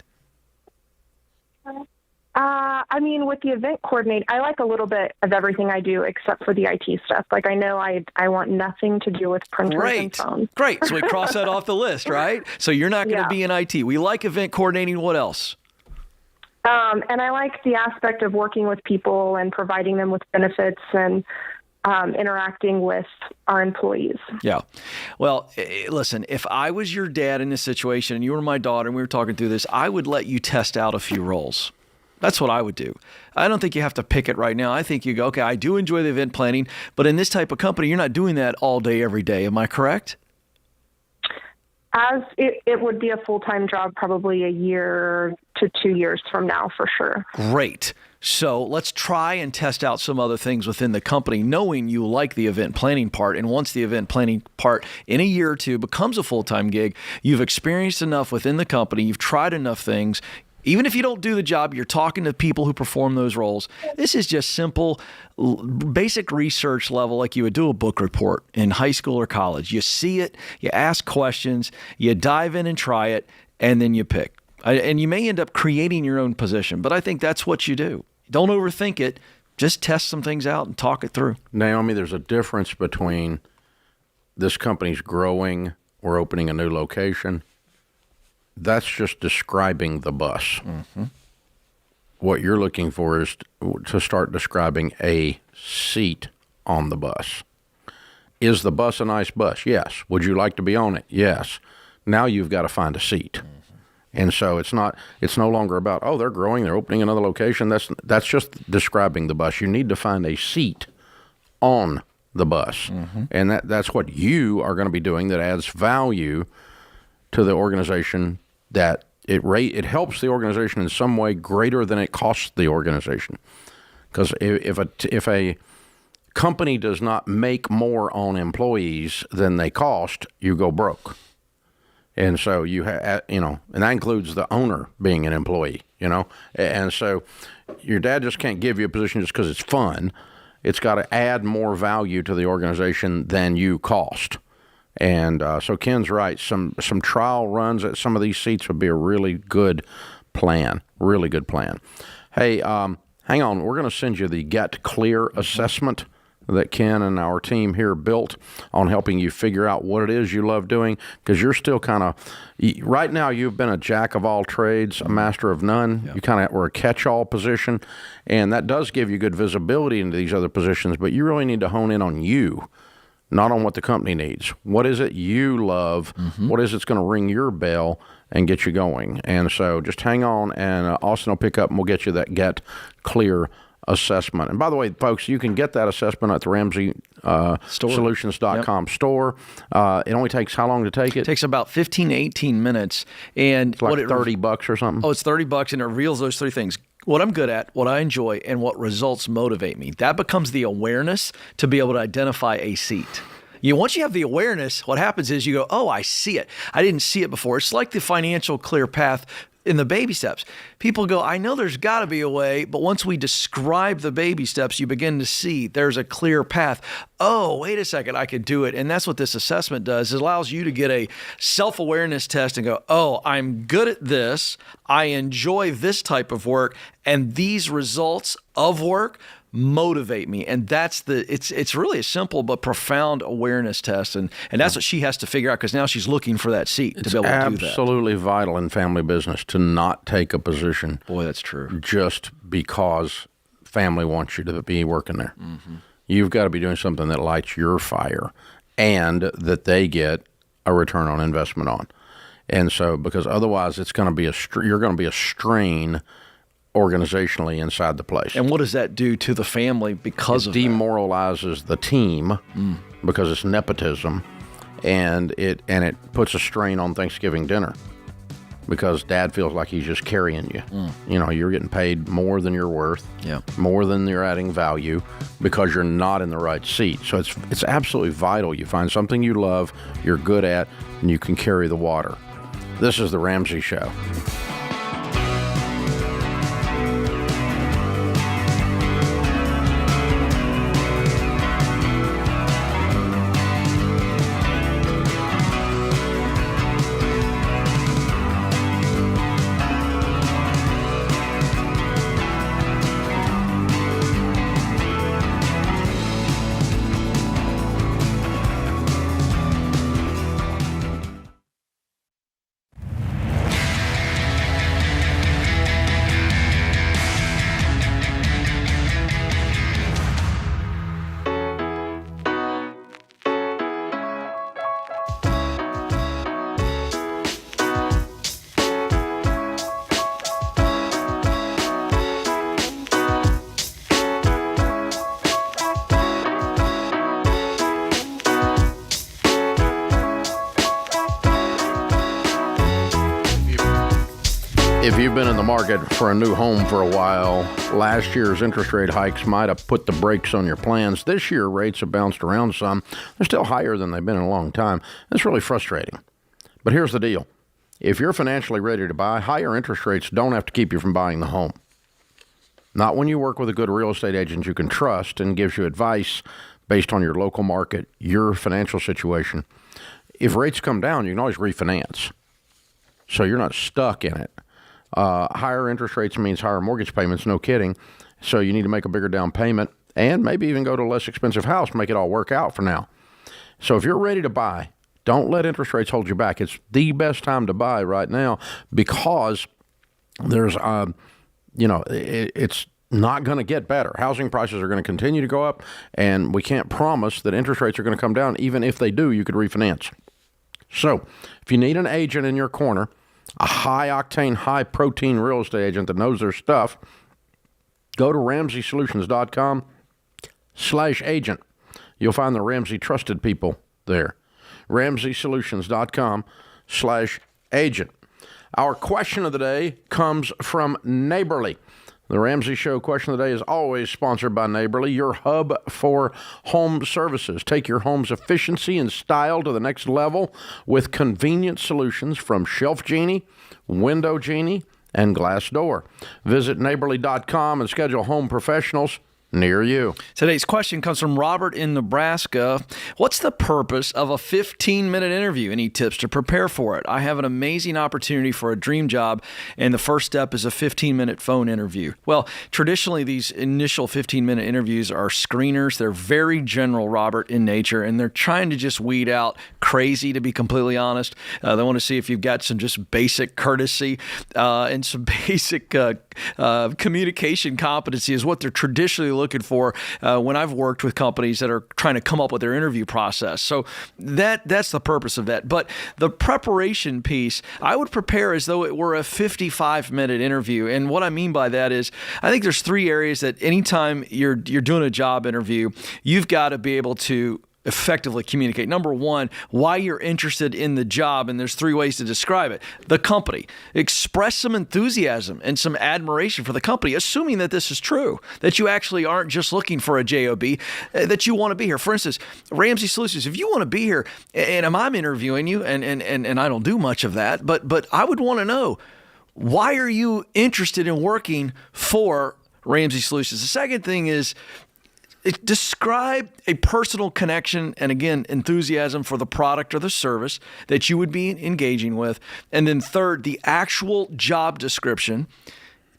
I mean, with the event coordinator, I like a little bit of everything I do except for the IT stuff. Like, I know I want nothing to do with printers and phones. Great. So we cross that off the list, right? So you're not going to be in IT. We like event coordinating. What else? And I like the aspect of working with people and providing them with benefits and interacting with our employees. Yeah. Well, listen, if I was your dad in this situation and you were my daughter and we were talking through this, I would let you test out a few roles. That's what I would do. I don't think you have to pick it right now. I think you go, okay, I do enjoy the event planning, but in this type of company, you're not doing that all day, every day. Am I correct? As it would be a full-time job, probably a year to 2 years from now, for sure. Great. So let's try and test out some other things within the company, knowing you like the event planning part. And once the event planning part in a year or two becomes a full-time gig, you've experienced enough within the company, you've tried enough things. Even if you don't do the job, you're talking to people who perform those roles. This is just simple, basic research level, like you would do a book report in high school or college. You see it, you ask questions, you dive in and try it, and then you pick. And you may end up creating your own position, but I think that's what you do. Don't overthink it. Just test some things out and talk it through. Naomi, there's a difference between this company's growing or opening a new location. That's just describing the bus. Mm-hmm. What you're looking for is to start describing a seat on the bus. Is the bus a nice bus? Yes. Would you like to be on it? Yes. Now you've got to find a seat. Mm-hmm. And so it's no longer about, oh, they're growing, they're opening another location. That's just describing the bus. You need to find a seat on the bus. Mm-hmm. And that's what you are going to be doing that adds value to the organization, that it helps the organization in some way greater than it costs the organization. Because if a company does not make more on employees than they cost, you go broke. And so and that includes the owner being an employee, and so your dad just can't give you a position just because it's fun. It's got to add more value to the organization than you cost. And so Ken's right. Some trial runs at some of these seats would be a really good plan. Really good plan. Hey, hang on. We're going to send you the Get Clear assessment that Ken and our team here built on helping you figure out what it is you love doing, because you're still kind of, right now you've been a jack of all trades, a master of none. Yep. You kind of were a catch-all position, and that does give you good visibility into these other positions, but you really need to hone in on you, not on what the company needs. What is it you love? Mm-hmm. What is it's going to ring your bell and get you going? And so just hang on, and Austin will pick up and we'll get you that Get Clear assessment. And by the way, folks, you can get that assessment at the Ramsey Solutions.com store. It only takes how long to take it? It takes about 15 to 18 minutes. And it's like $30 or something. Oh, it's $30, and it reveals those three things: what I'm good at, what I enjoy, and what results motivate me. That becomes the awareness to be able to identify a seat. Once you have the awareness, what happens is you go, oh, I see it. I didn't see it before. It's like the financial clear path in the baby steps. People go, I know there's got to be a way, but once we describe the baby steps, you begin to see there's a clear path. Oh, wait a second, I could do it. And that's what this assessment does. It allows you to get a self-awareness test and go, oh, I'm good at this. I enjoy this type of work. And these results of work motivate me. And that's it's really a simple but profound awareness test. And that's what she has to figure out, because now she's looking for that seat to be able to do that. It's absolutely vital in family business to not take a position. Boy, that's true. Just because family wants you to be working there. Mm-hmm. You've got to be doing something that lights your fire and that they get a return on investment on. And so, because otherwise it's going to be you're going to be a strain organizationally inside the place. And what does that do to the family because of that? It demoralizes the team because it's nepotism, and it puts a strain on Thanksgiving dinner because dad feels like he's just carrying you. You know, you're getting paid more than you're worth, more than you're adding value, because you're not in the right seat. So it's absolutely vital you find something you love, you're good at, and you can carry the water. This is The Ramsey Show. If you've been in the market for a new home for a while, last year's interest rate hikes might have put the brakes on your plans. This year, rates have bounced around some. They're still higher than they've been in a long time. It's really frustrating. But here's the deal. If you're financially ready to buy, higher interest rates don't have to keep you from buying the home. Not when you work with a good real estate agent you can trust and gives you advice based on your local market, your financial situation. If rates come down, you can always refinance. So you're not stuck in it. Higher interest rates means higher mortgage payments, no kidding. So you need to make a bigger down payment and maybe even go to a less expensive house, make it all work out for now. So if you're ready to buy, don't let interest rates hold you back. It's the best time to buy right now because there's, it's not going to get better. Housing prices are going to continue to go up, and we can't promise that interest rates are going to come down. Even if they do, you could refinance. So if you need an agent in your corner, a high-octane, high-protein real estate agent that knows their stuff, go to RamseySolutions.com/agent. You'll find the Ramsey trusted people there. RamseySolutions.com/agent. Our question of the day comes from Neighborly. The Ramsey Show question of the day is always sponsored by Neighborly, your hub for home services. Take your home's efficiency and style to the next level with convenient solutions from Shelf Genie, Window Genie, and Glass Door. Visit neighborly.com and schedule home professionals near you. Today's question comes from Robert in Nebraska. What's the purpose of a 15-minute interview? Any tips to prepare for it? I have an amazing opportunity for a dream job, and the first step is a 15-minute phone interview. Well, traditionally, these initial 15-minute interviews are screeners. They're very general, Robert, in nature, and they're trying to just weed out crazy, to be completely honest. They want to see if you've got some just basic courtesy and some basic communication competency is what they're traditionally looking for when I've worked with companies that are trying to come up with their interview process. So that's the purpose of that. But the preparation piece, I would prepare as though it were a 55-minute interview. And what I mean by that is I think there's three areas that anytime you're doing a job interview, you've got to be able to effectively communicate. Number one, why you're interested in the job, and there's 3 ways to describe it. The company. Express some enthusiasm and some admiration for the company, assuming that this is true, that you actually aren't just looking for a job, that you want to be here. For instance, Ramsey Solutions, if you want to be here, and I'm interviewing you, and I don't do much of that, but I would want to know, why are you interested in working for Ramsey Solutions? The second thing is, describe a personal connection and, again, enthusiasm for the product or the service that you would be engaging with. And then third, the actual job description.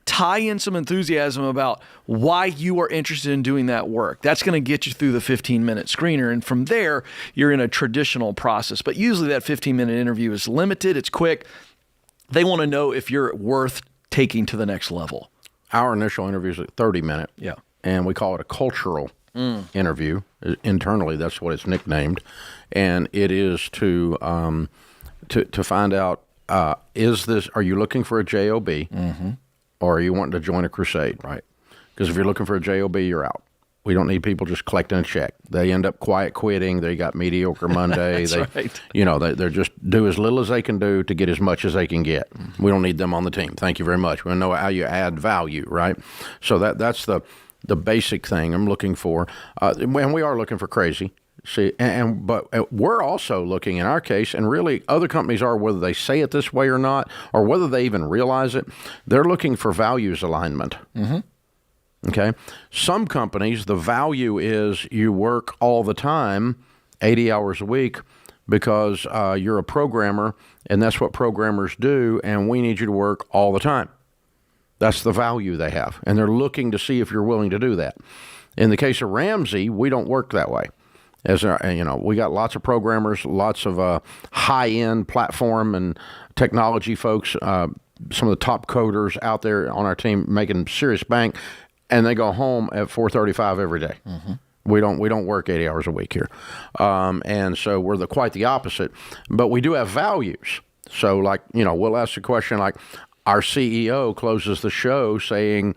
Tie in some enthusiasm about why you are interested in doing that work. That's going to get you through the 15-minute screener. And from there, you're in a traditional process. But usually that 15-minute interview is limited. It's quick. They want to know if you're worth taking to the next level. Our initial interview is a 30-minute. Yeah. And we call it a cultural interview. Internally, that's what it's nicknamed. And it is to find out, are you looking for a JOB, or are you wanting to join a crusade? Right. Because if you're looking for a JOB, you're out. We don't need people just collecting a check. They end up quiet quitting. They got mediocre Monday. That's right. They're just do as little as they can do to get as much as they can get. We don't need them on the team. Thank you very much. We know how you add value, right? So that's the basic thing I'm looking for. And we are looking for crazy. See, but we're also looking, in our case, and really other companies are, whether they say it this way or not, or whether they even realize it, they're looking for values alignment. Okay? Some companies, the value is you work all the time, 80 hours a week, because you're a programmer, and that's what programmers do, and we need you to work all the time. That's the value they have, and they're looking to see if you're willing to do that. In the case of Ramsey, we don't work that way. We got lots of programmers, lots of high-end platform and technology folks, some of the top coders out there on our team making serious bank, and they go home at 4:35 every day. We don't work 80 hours a week here, and so we're quite the opposite. But we do have values. So, we'll ask a question like, our CEO closes the show saying,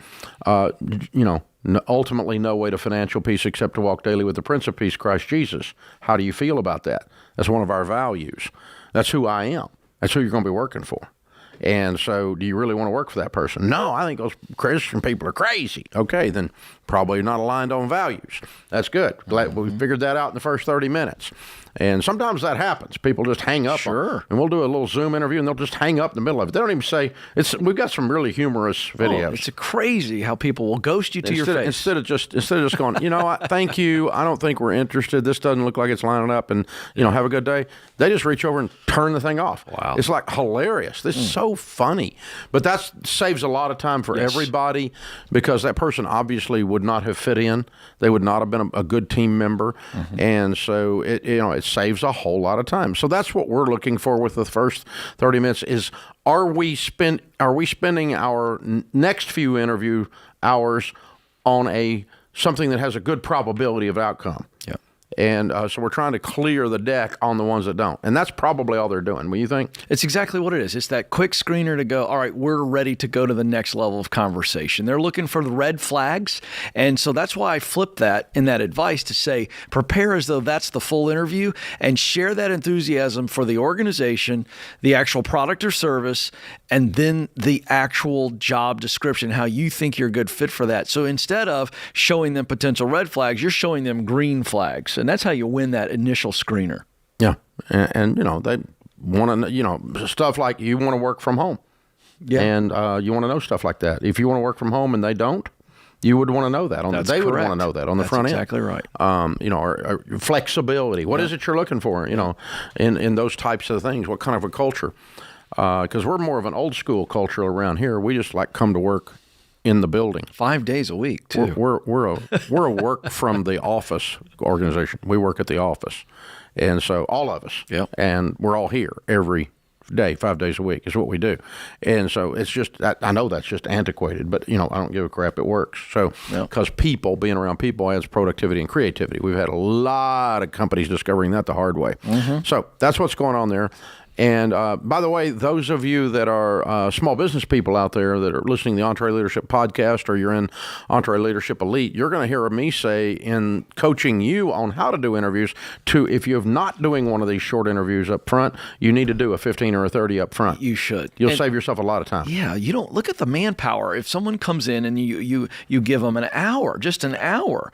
ultimately no way to financial peace except to walk daily with the Prince of Peace, Christ Jesus. How do you feel about that? That's one of our values. That's who I am. That's who you're going to be working for. And so do you really want to work for that person? No, I think those Christian people are crazy. Okay, then probably not aligned on values. That's good. Glad we figured that out in the first 30 minutes. And sometimes that happens. People just hang up. Sure. And we'll do a little Zoom interview, and they'll just hang up in the middle of it. They don't even say, we've got some really humorous videos. It's crazy how people will ghost you to your face. Instead of just going, thank you, I don't think we're interested. This doesn't look like it's lining up, and, have a good day. They just reach over and turn the thing off. Wow. It's like hilarious. This is so funny. But that saves a lot of time for everybody, because that person obviously would not have fit in. They would not have been a good team member. And so it saves a whole lot of time. So that's what we're looking for with the first 30 minutes is, are we spending our next few interview hours on something that has a good probability of outcome? Yeah. And so we're trying to clear the deck on the ones that don't. And that's probably all they're doing. What do you think? It's exactly what it is. It's that quick screener to go, all right, we're ready to go to the next level of conversation. They're looking for the red flags. And so that's why I flipped that in that advice to say, prepare as though that's the full interview and share that enthusiasm for the organization, the actual product or service, and then the actual job description, how you think you're a good fit for that. So instead of showing them potential red flags, you're showing them green flags. And that's how you win that initial screener. Yeah. And they want to, stuff like you want to work from home. Yeah. And you want to know stuff like that. If you want to work from home and they don't, you would want to know that. They would want to know that on the front end. That's exactly right. Or flexibility. What is it you're looking for, in those types of things? What kind of a culture? Because we're more of an old school culture around here. We just come to work in the building 5 days a week too. We're a work from the office organization. We work at the office, and so all of us, and we're all here every day, 5 days a week is what we do. And so it's just, I know that's just antiquated, but I don't give a crap. It works. So because being around people adds productivity and creativity. We've had a lot of companies discovering that the hard way. So that's what's going on there. And by the way, those of you that are small business people out there that are listening to the Entre Leadership podcast, or you're in Entre Leadership Elite, you're going to hear me say in coaching you on how to do interviews, if you're not doing one of these short interviews up front, you need to do a 15 or a 30 up front. You should. You'll save yourself a lot of time. Yeah, you don't look at the manpower. If someone comes in and you give them an hour, just an hour,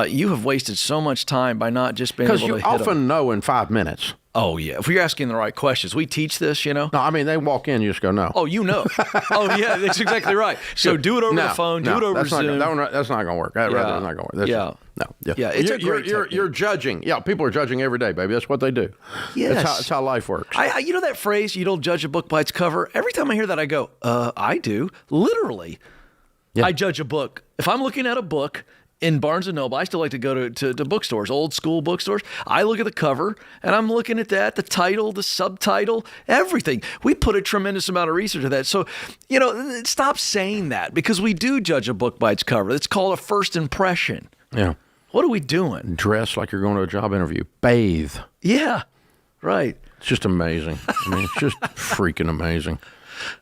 you have wasted so much time by not just being able to hit them. Because you often know in 5 minutes. Oh, yeah. If you're asking the right questions. We teach this, No, I mean, they walk in, you just go, no. Oh, you know. Oh, yeah, that's exactly right. So do it over the phone, do it over Zoom. That's not going to work. That's not going to work. Yeah, it's a great technique. You're judging. Yeah, people are judging every day, baby. That's what they do. Yes. That's how life works. You know that phrase, you don't judge a book by its cover? Every time I hear that, I go, I do. Literally. Yeah. I judge a book. If I'm looking at a book in Barnes & Noble, I still like to go to bookstores, old school bookstores. I look at the cover, and I'm looking at that, the title, the subtitle, everything. We put a tremendous amount of research into that. So, stop saying that, because we do judge a book by its cover. It's called a first impression. Yeah. What are we doing? Dress like you're going to a job interview. Bathe. Yeah, right. It's just amazing. I mean, it's just freaking amazing.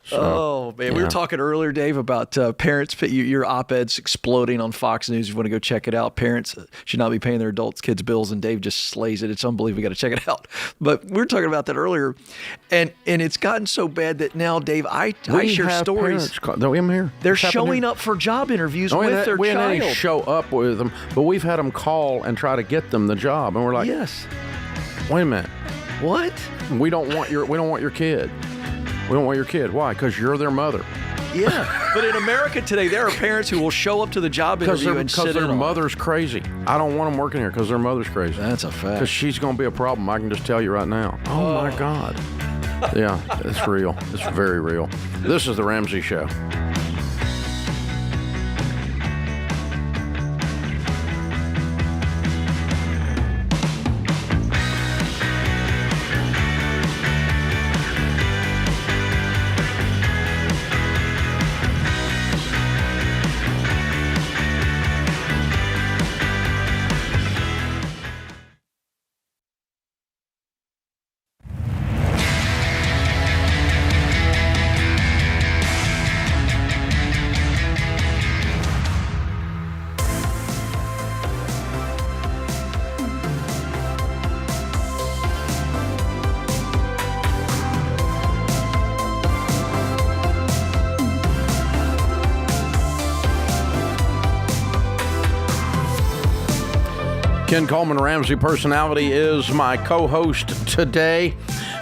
So, man, we were talking earlier, Dave, about parents. Your op-ed's exploding on Fox News. If you want to go check it out, parents should not be paying their kids' bills, and Dave just slays it. It's unbelievable. We got to check it out. But we were talking about that earlier, and it's gotten so bad that now, Dave, I share stories. I'm here. They're showing up for job interviews with their child. We didn't show up with them, but we've had them call and try to get them the job, and we're like, yes. Wait a minute. What? We don't want your kid. We don't want your kid. Why? Because you're their mother. Yeah. But in America today, there are parents who will show up to the job interview and sit in on it. Because their mother's crazy. I don't want them working here because their mother's crazy. That's a fact. Because she's going to be a problem. I can just tell you right now. Oh, my God. Yeah, it's real. It's very real. This is The Ramsey Show. Ken Coleman, Ramsey Personality, is my co-host today.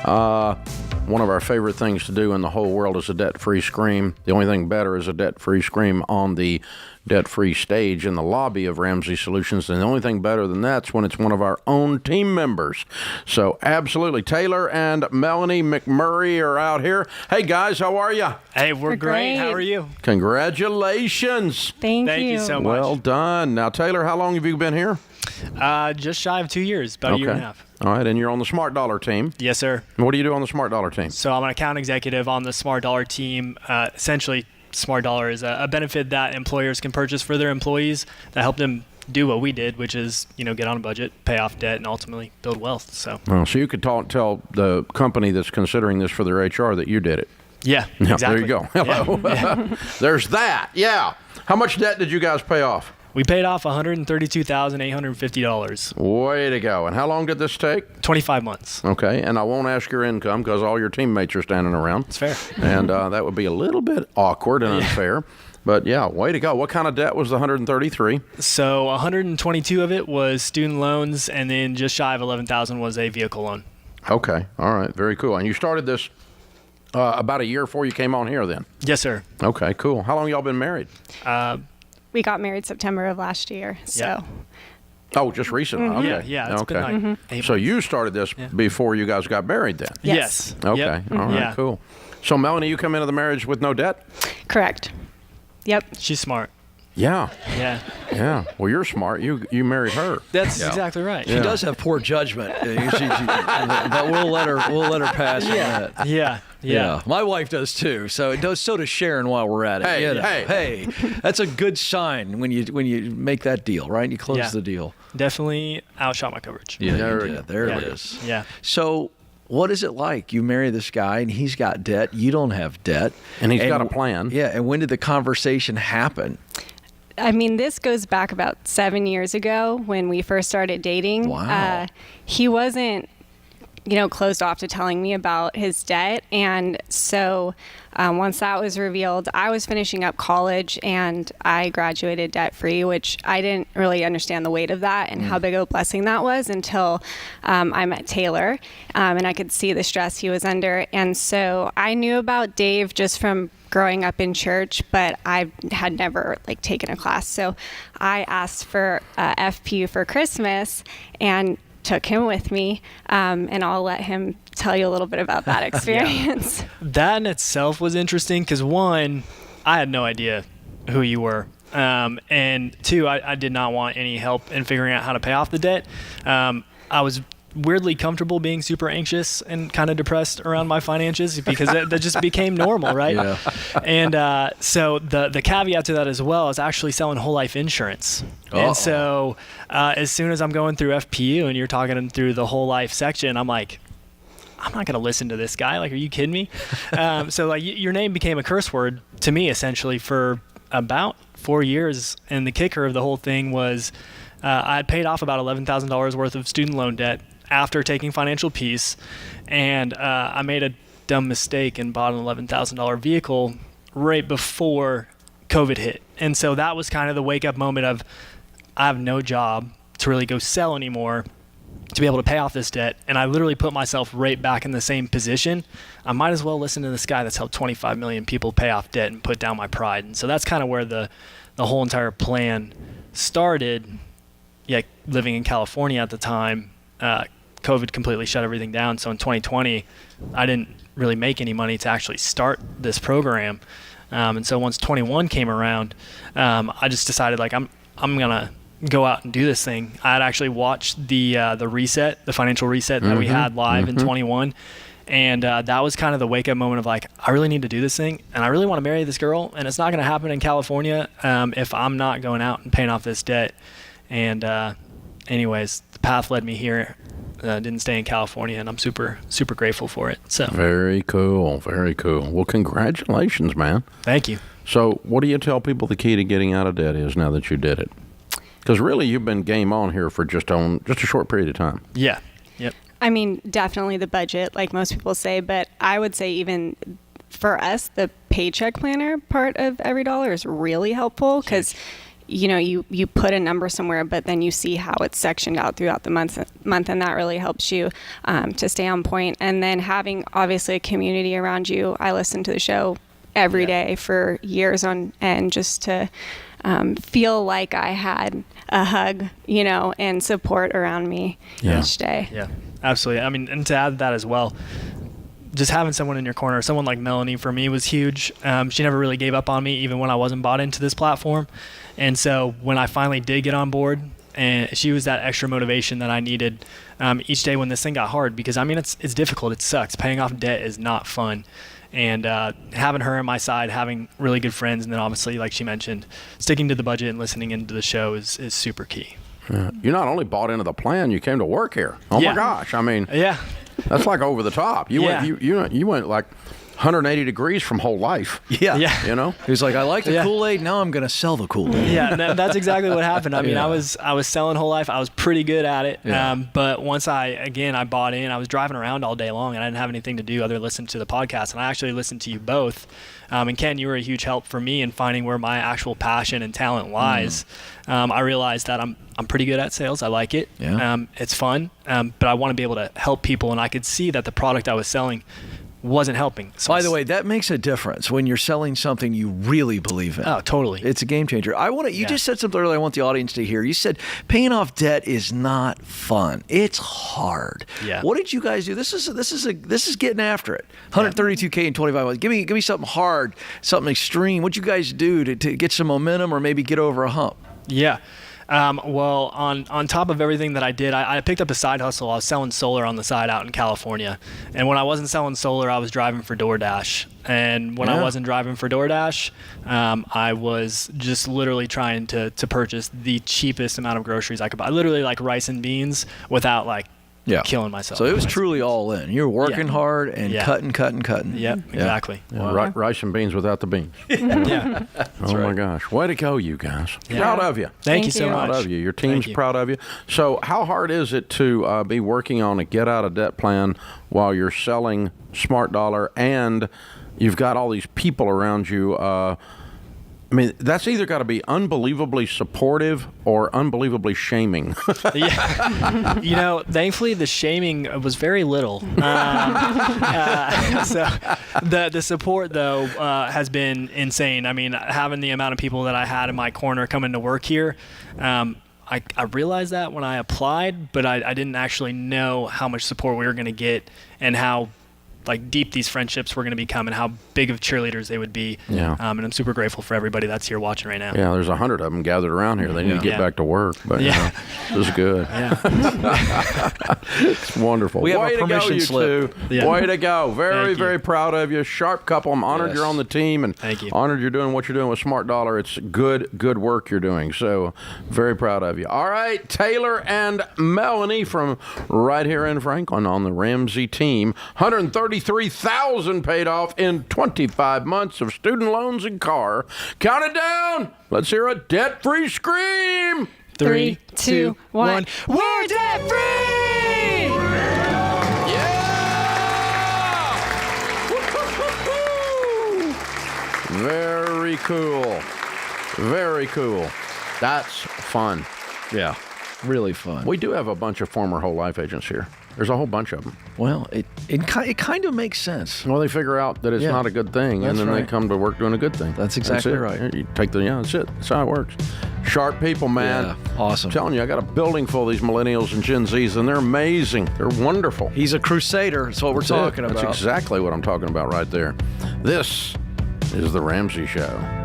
One of our favorite things to do in the whole world is a debt-free scream. The only thing better is a debt-free scream on the debt-free stage in the lobby of Ramsey Solutions. And the only thing better than that's when it's one of our own team members. So absolutely. Taylor and Melanie McMurray are out here. Hey, guys, how are you? Hey, we're great. How are you? Congratulations. Thank you so much. Well done. Now, Taylor, how long have you been here? Just shy of 2 years, about a year and a half. All right, and you're on the Smart Dollar team. Yes, sir. And what do you do on the Smart Dollar team? So I'm an account executive on the Smart Dollar team. Essentially, Smart Dollar is a benefit that employers can purchase for their employees that help them do what we did, which is, get on a budget, pay off debt, and ultimately build wealth. So you could tell the company that's considering this for their HR that you did it. Yeah, exactly. There you go. Hello. Yeah. There's that. Yeah. How much debt did you guys pay off? We paid off $132,850. Way to go. And how long did this take? 25 months. Okay. And I won't ask your income because all your teammates are standing around. It's fair. And that would be a little bit awkward and unfair. But yeah, way to go. What kind of debt was the 133? So 122 of it was student loans, and then just shy of 11,000 was a vehicle loan. Okay. All right. Very cool. And you started this about a year before you came on here then? Yes, sir. Okay, cool. How long y'all been married? We got married September of last year, so. Yeah. Oh, just recently? Mm-hmm. Okay. Yeah, it's been like 8 months. So you started this before you guys got married then? Yes. Okay, Yep. All right, cool. So Melanie, you come into the marriage with no debt? Correct. Yep. She's smart. Yeah. Yeah. Yeah. Well, you're smart. You married her. That's exactly right. She does have poor judgment, but we'll let her pass on that. Yeah. My wife does too. So does Sharon while we're at it. Hey, that's a good sign when you make that deal, right? You close the deal. Definitely outshot my coverage. Yeah, there it is. Yeah. So what is it like? You marry this guy and he's got debt. You don't have debt. And he's got a plan. Yeah. And when did the conversation happen? I mean, this goes back about 7 years ago when we first started dating. Wow. He wasn't, closed off to telling me about his debt. And so once that was revealed, I was finishing up college and I graduated debt-free, which I didn't really understand the weight of that and how big of a blessing that was until I met Taylor, and I could see the stress he was under. And so I knew about Dave just from growing up in church, but I had never taken a class. So I asked for FPU for Christmas and took him with me, and I'll let him tell you a little bit about that experience. That in itself was interesting because, one, I had no idea who you were, and two, I did not want any help in figuring out how to pay off the debt. I was weirdly comfortable being super anxious and kind of depressed around my finances because that just became normal, right? Yeah. And so the caveat to that as well is actually selling whole life insurance. And so as soon as I'm going through FPU and you're talking through the whole life section, I'm like, I'm not going to listen to this guy. Are you kidding me? So your name became a curse word to me essentially for about 4 years. And the kicker of the whole thing was I had paid off about $11,000 worth of student loan debt after taking financial peace, and I made a dumb mistake and bought an $11,000 vehicle right before COVID hit. And so that was kind of the wake-up moment of I have no job to really go sell anymore to be able to pay off this debt, and I literally put myself right back in the same position. I might as well listen to this guy that's helped 25 million people pay off debt and put down my pride. And so that's kind of where the whole entire plan started. Yeah, living in California at the time, COVID completely shut everything down. So in 2020, I didn't really make any money to actually start this program. And so once 21 came around, I just decided I'm gonna go out and do this thing. I had actually watched the reset, the financial reset that we had live in 21. And that was kind of the wake up moment of I really need to do this thing, and I really want to marry this girl, and it's not going to happen in California if I'm not going out and paying off this debt. And anyways, the path led me here. Didn't stay in California, and I'm super, super grateful for it. So Very cool. Very cool. Well, congratulations, man. Thank you. So what do you tell people the key to getting out of debt is now that you did it? Because really you've been game on here for just a short period of time. Yeah. Yep. I mean, definitely the budget, like most people say, but I would say even for us, the paycheck planner part of every dollar is really helpful because you put a number somewhere, but then you see how it's sectioned out throughout the month, and that really helps you to stay on point. And then having obviously a community around you. I listen to the show every day for years on end just to feel like I had a hug, and support around me each day. Yeah, absolutely. I mean, and to add that as well, just having someone in your corner, someone like Melanie for me was huge. She never really gave up on me, even when I wasn't bought into this platform. And so when I finally did get on board, and she was that extra motivation that I needed each day when this thing got hard, because it's difficult. It sucks. Paying off debt is not fun. And having her on my side, having really good friends, and then obviously, like she mentioned, sticking to the budget and listening into the show is super key. Yeah. You not only bought into the plan, you came to work here. Oh my gosh! That's over the top. You went 180 degrees from whole life. Yeah. He's like, I like the Kool-Aid. Now I'm going to sell the Kool-Aid. Yeah, that's exactly what happened. I was selling whole life. I was pretty good at it. Yeah. But once I bought in, I was driving around all day long and I didn't have anything to do other than listen to the podcast. And I actually listened to you both. And Ken, you were a huge help for me in finding where my actual passion and talent lies. I realized that I'm pretty good at sales. I like it. Yeah. It's fun. But I want to be able to help people. And I could see that the product I was selling wasn't helping. So by the way, that makes a difference when you're selling something you really believe in. Oh, totally. It's a game changer. You just said something earlier I want the audience to hear. You said paying off debt is not fun. It's hard. Yeah. What did you guys do? This is getting after it. 132K in 25 months. Give me something hard, something extreme. What'd you guys do to get some momentum or maybe get over a hump? Yeah. Well, on top of everything that I did, I picked up a side hustle. I was selling solar on the side out in California. And when I wasn't selling solar, I was driving for DoorDash. And when I wasn't driving for DoorDash, I was just literally trying to purchase the cheapest amount of groceries I could buy. Literally rice and beans without killing myself. So it was truly all in. You're working hard and cutting. Yep, exactly. Yeah. Rice and beans without the beans. Yeah. My gosh. Way to go, you guys. Yeah. Proud of you. Thank you so much. Proud of you. Your team's proud of you. So how hard is it to be working on a get-out-of-debt plan while you're selling Smart Dollar and you've got all these people around you? I mean, that's either got to be unbelievably supportive or unbelievably shaming. Thankfully the shaming was very little. So the support, though, has been insane. I mean, having the amount of people that I had in my corner coming to work here, I realized that when I applied, but I didn't actually know how much support we were going to get and how deep these friendships were going to become and how big of cheerleaders they would be. Yeah. And I'm super grateful for everybody that's here watching right now. Yeah, there's 100 of them gathered around here. They need to get back to work. But this is good. Yeah. It's wonderful. We have Way a permission to go, slip. You two. Yeah. Way to go. Very proud of you. Sharp couple. I'm honored you're on the team and Thank you. Honored you're doing what you're doing with Smart Dollar. It's good work you're doing. So very proud of you. All right, Taylor and Melanie from right here in Franklin on the Ramsey team. $133,000 paid off in 25 months of student loans and car. Count it down. Let's hear a debt-free scream. 3, 2, 1. We're debt-free! Very cool. Very cool. That's fun. Yeah, really fun. We do have a bunch of former whole life agents here. There's a whole bunch of them. Well, it kind of makes sense. Well, they figure out that it's not a good thing, and then they come to work doing a good thing. That's exactly right. You take that's it. That's how it works. Sharp people, man. Yeah, awesome. I'm telling you, I got a building full of these millennials and Gen Zs, and they're amazing. They're wonderful. He's a crusader. That's what we're talking about. That's exactly what I'm talking about right there. This is The Ramsey Show.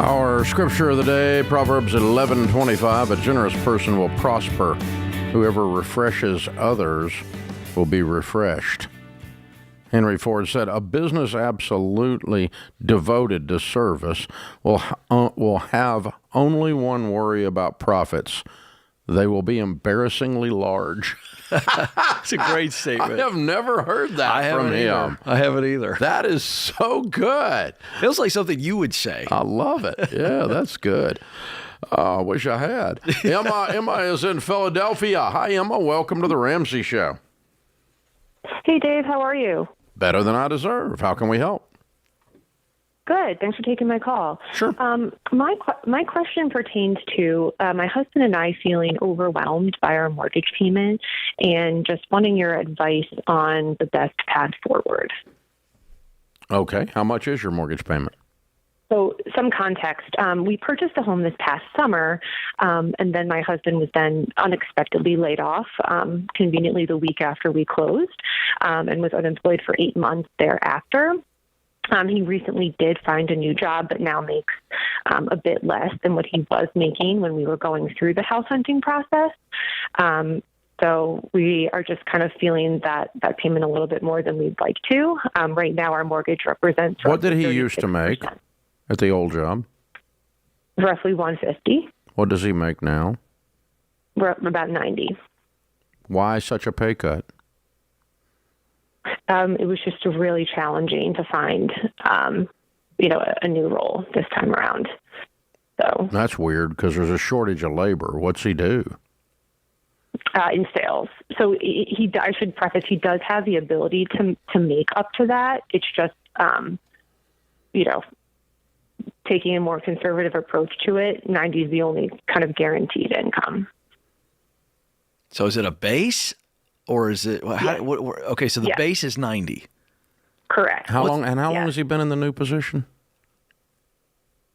Our scripture of the day, Proverbs 11:25, a generous person will prosper. Whoever refreshes others will be refreshed. Henry Ford said, a business absolutely devoted to service will have only one worry about profits. They will be embarrassingly large. It's a great statement. I have never heard that from him. I haven't either. That is so good. Feels like something you would say. I love it. Yeah, that's good. I wish I had. Emma is in Philadelphia. Hi, Emma. Welcome to the Ramsey Show. Hey, Dave. How are you? Better than I deserve. How can we help? Good. Thanks for taking my call. Sure. My question pertains to my husband and I feeling overwhelmed by our mortgage payment and just wanting your advice on the best path forward. Okay. How much is your mortgage payment? So some context. We purchased a home this past summer, and then my husband was then unexpectedly laid off, conveniently the week after we closed, and was unemployed for 8 months thereafter. He recently did find a new job, but now makes a bit less than what he was making when we were going through the house hunting process. So we are just kind of feeling that payment a little bit more than we'd like to. Right now, our mortgage represents. What did he used to make at the old job? Roughly $150. What does he make now? We're about $90. Why such a pay cut? It was just really challenging to find, a new role this time around. So that's weird because there's a shortage of labor. What's he do? in sales. So I should preface, he does have the ability to make up to that. It's just, taking a more conservative approach to it. 90 is the only kind of guaranteed income. So is it a base or is it, okay, so the base is 90. Correct. How long has he been in the new position?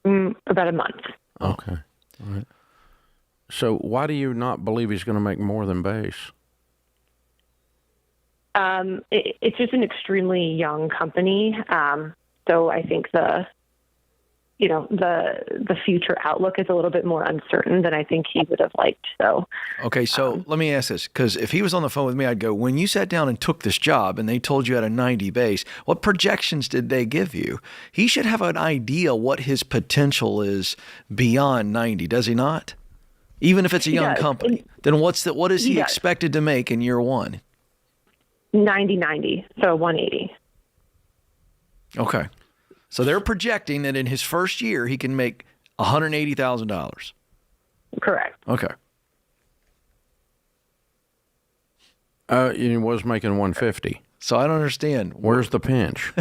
About a month. Okay. All right. So why do you not believe he's going to make more than base? It's just an extremely young company. So I think the future outlook is a little bit more uncertain than I think he would have liked. So, okay, so let me ask this, because if he was on the phone with me, I'd go, when you sat down and took this job and they told you at a 90 base, what projections did they give you? He should have an idea what his potential is beyond 90, does he not? Even if it's a young company, then what is he expected to make in year one? 90, so 180. Okay. So they're projecting that in his first year, he can make $180,000. Correct. Okay. He was making 150. So I don't understand. Where's the pinch?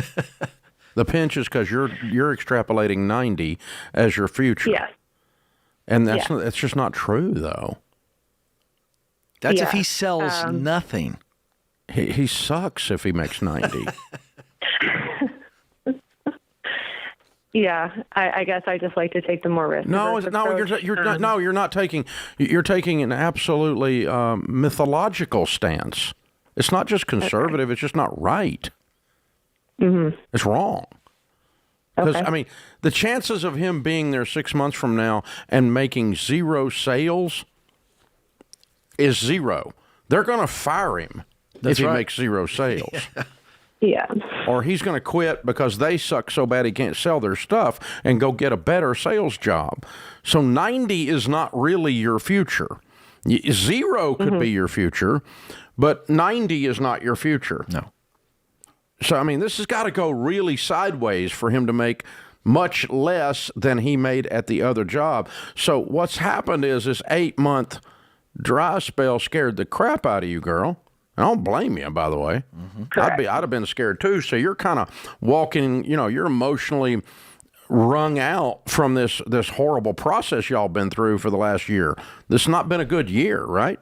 The pinch is because you're extrapolating 90 as your future. Yes. And that's just not true, though. That's if he sells nothing. He sucks if he makes 90. Yeah, I guess I just like to take the more risk. You're not taking. You're taking an absolutely mythological stance. It's not just conservative. Okay. It's just not right. Mm-hmm. It's wrong. Because I mean, the chances of him being there 6 months from now and making zero sales is zero. They're going to fire him if he makes zero sales. Yeah. Or he's going to quit because they suck so bad he can't sell their stuff and go get a better sales job. So 90 is not really your future. Zero could be your future, but 90 is not your future. No. So, I mean, this has got to go really sideways for him to make much less than he made at the other job. So what's happened is this 8-month dry spell scared the crap out of you, girl. I don't blame you, by the way. Mm-hmm. I'd have been scared too. So you're kind of walking, you're emotionally wrung out from this horrible process y'all been through for the last year. This has not been a good year, right?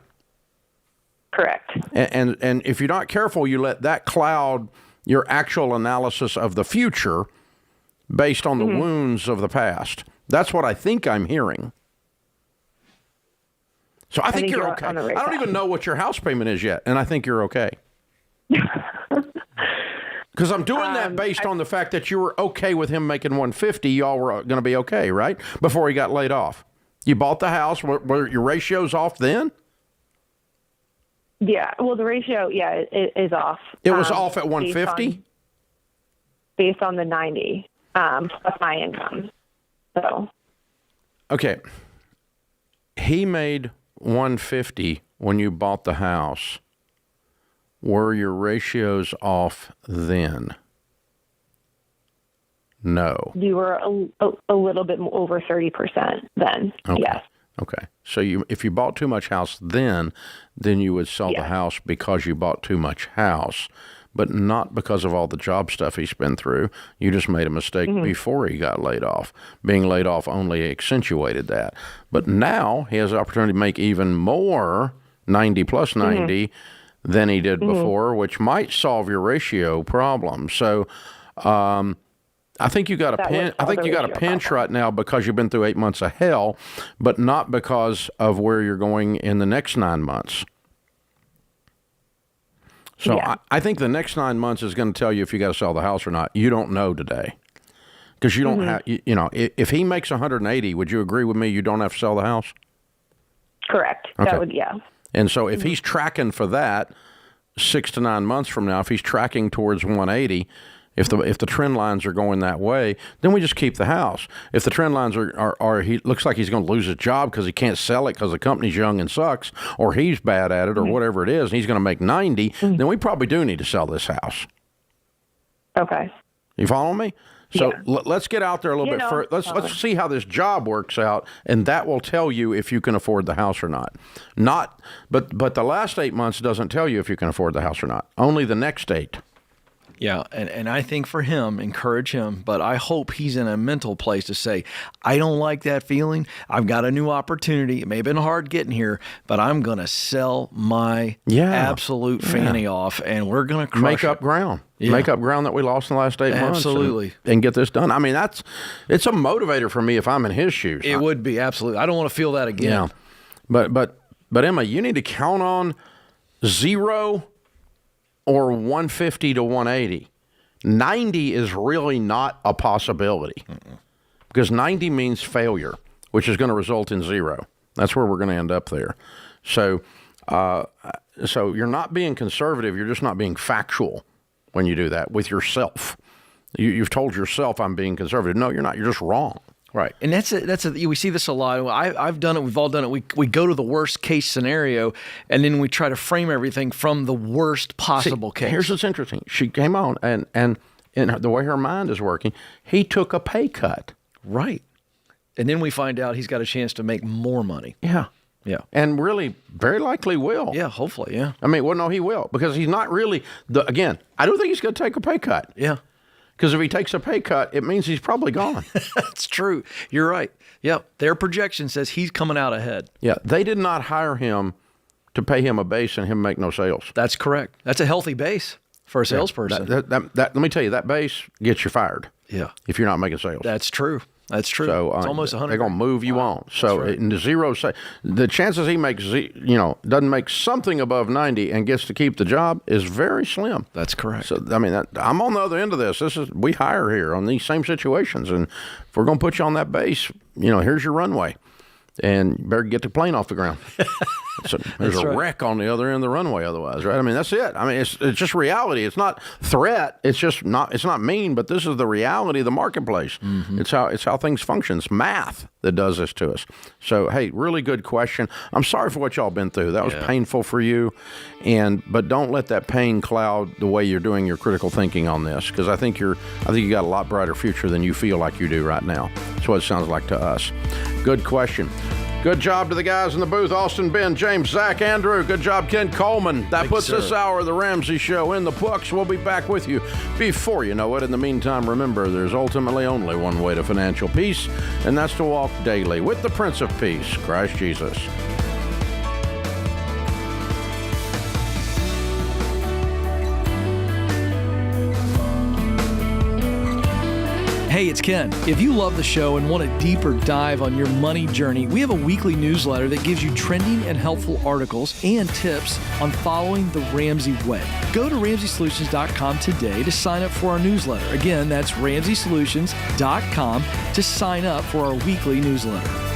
Correct. And if you're not careful, you let that cloud your actual analysis of the future based on the wounds of the past. That's what I think I'm hearing. So I think you're okay. I don't even know what your house payment is yet, and I think you're okay. Because I'm doing that based on the fact that you were okay with him making 150. Y'all were going to be okay, right? Before he got laid off. You bought the house. Were your ratios off then? Yeah. Well, the ratio, it is off. It was off at 150? Based on the 90, plus my income. So. Okay. He made 150 when you bought the house. Were your ratios off then? No. You were a little bit over 30% then. Okay. Yes. Okay. So if you bought too much house then you would sell the house because you bought too much house, but not because of all the job stuff he's been through. You just made a mistake before he got laid off. Being laid off only accentuated that. But now he has the opportunity to make even more, 90 plus 90, than he did before, which might solve your ratio problem. So I think you got a pinch right now because you've been through 8 months of hell, but not because of where you're going in the next 9 months. So I think the next 9 months is going to tell you if you got to sell the house or not. You don't know today because you don't have, if he makes 180, would you agree with me? You don't have to sell the house? Correct. Okay. That would, And so if he's tracking for that 6 to 9 months from now, if he's tracking towards 180, if the trend lines are going that way, then we just keep the house. If the trend lines are he looks like he's going to lose his job because he can't sell it because the company's young and sucks, or he's bad at it, or whatever it is, and he's going to make 90, then we probably do need to sell this house. Okay. You follow me? So let's get out there a little bit further. Let's see how this job works out, and that will tell you if you can afford the house or not. But the last 8 months doesn't tell you if you can afford the house or not. Only the next 8. Yeah, and I think for him, encourage him, but I hope he's in a mental place to say, I don't like that feeling. I've got a new opportunity. It may have been hard getting here, but I'm going to sell my absolute fanny off, and we're going to make up ground. Yeah. Make up ground that we lost in the last 8 months. Absolutely. And get this done. I mean, it's a motivator for me if I'm in his shoes. It would be, absolutely. I don't want to feel that again. Yeah. But Emma, you need to count on 0 or 150 to 180. 90 is really not a possibility because 90 means failure, which is going to result in 0. That's where we're going to end up there. So you're not being conservative. You're just not being factual when you do that with yourself. You've told yourself I'm being conservative. No, you're not. You're just wrong. Right. And we see this a lot. I've done it. We've all done it. We go to the worst case scenario, and then we try to frame everything from the worst possible case. Here's what's interesting. She came on, and in the way her mind is working, he took a pay cut. Right. And then we find out he's got a chance to make more money. Yeah. Yeah. And really, very likely will. Yeah, hopefully, yeah. I mean, well, no, he will, because he's not really, again, I don't think he's going to take a pay cut. Yeah. Because if he takes a pay cut, it means he's probably gone. That's true. You're right. Yep. Their projection says he's coming out ahead. Yeah. They did not hire him to pay him a base and him make no sales. That's correct. That's a healthy base for a salesperson. Let me tell you, that base gets you fired. Yeah. If you're not making sales. That's true. That's true. So it's almost 100. They're going to move you on. So right. in the 0, the chances he makes, doesn't make something above 90 and gets to keep the job is very slim. That's correct. So I mean, I'm on the other end of this. We hire here on these same situations, and if we're going to put you on that base, here's your runway, and you better get the plane off the ground. So there's a wreck on the other end of the runway otherwise, right? I mean, that's it. I mean, it's just reality. It's not threat. It's not mean, but this is the reality of the marketplace. Mm-hmm. It's how things function. It's math that does this to us. So, hey, really good question. I'm sorry for what y'all been through. That was painful for you, but don't let that pain cloud the way you're doing your critical thinking on this, because I think you got a lot brighter future than you feel like you do right now. That's what it sounds like to us. Good question. Good job to the guys in the booth, Austin, Ben, James, Zach, Andrew. Good job, Ken Coleman. That puts this hour of the Ramsey Show in the books. We'll be back with you before you know it. In the meantime, remember, there's ultimately only one way to financial peace, and that's to walk daily with the Prince of Peace, Christ Jesus. Hey, it's Ken. If you love the show and want a deeper dive on your money journey, we have a weekly newsletter that gives you trending and helpful articles and tips on following the Ramsey way. Go to RamseySolutions.com today to sign up for our newsletter. Again, that's RamseySolutions.com to sign up for our weekly newsletter.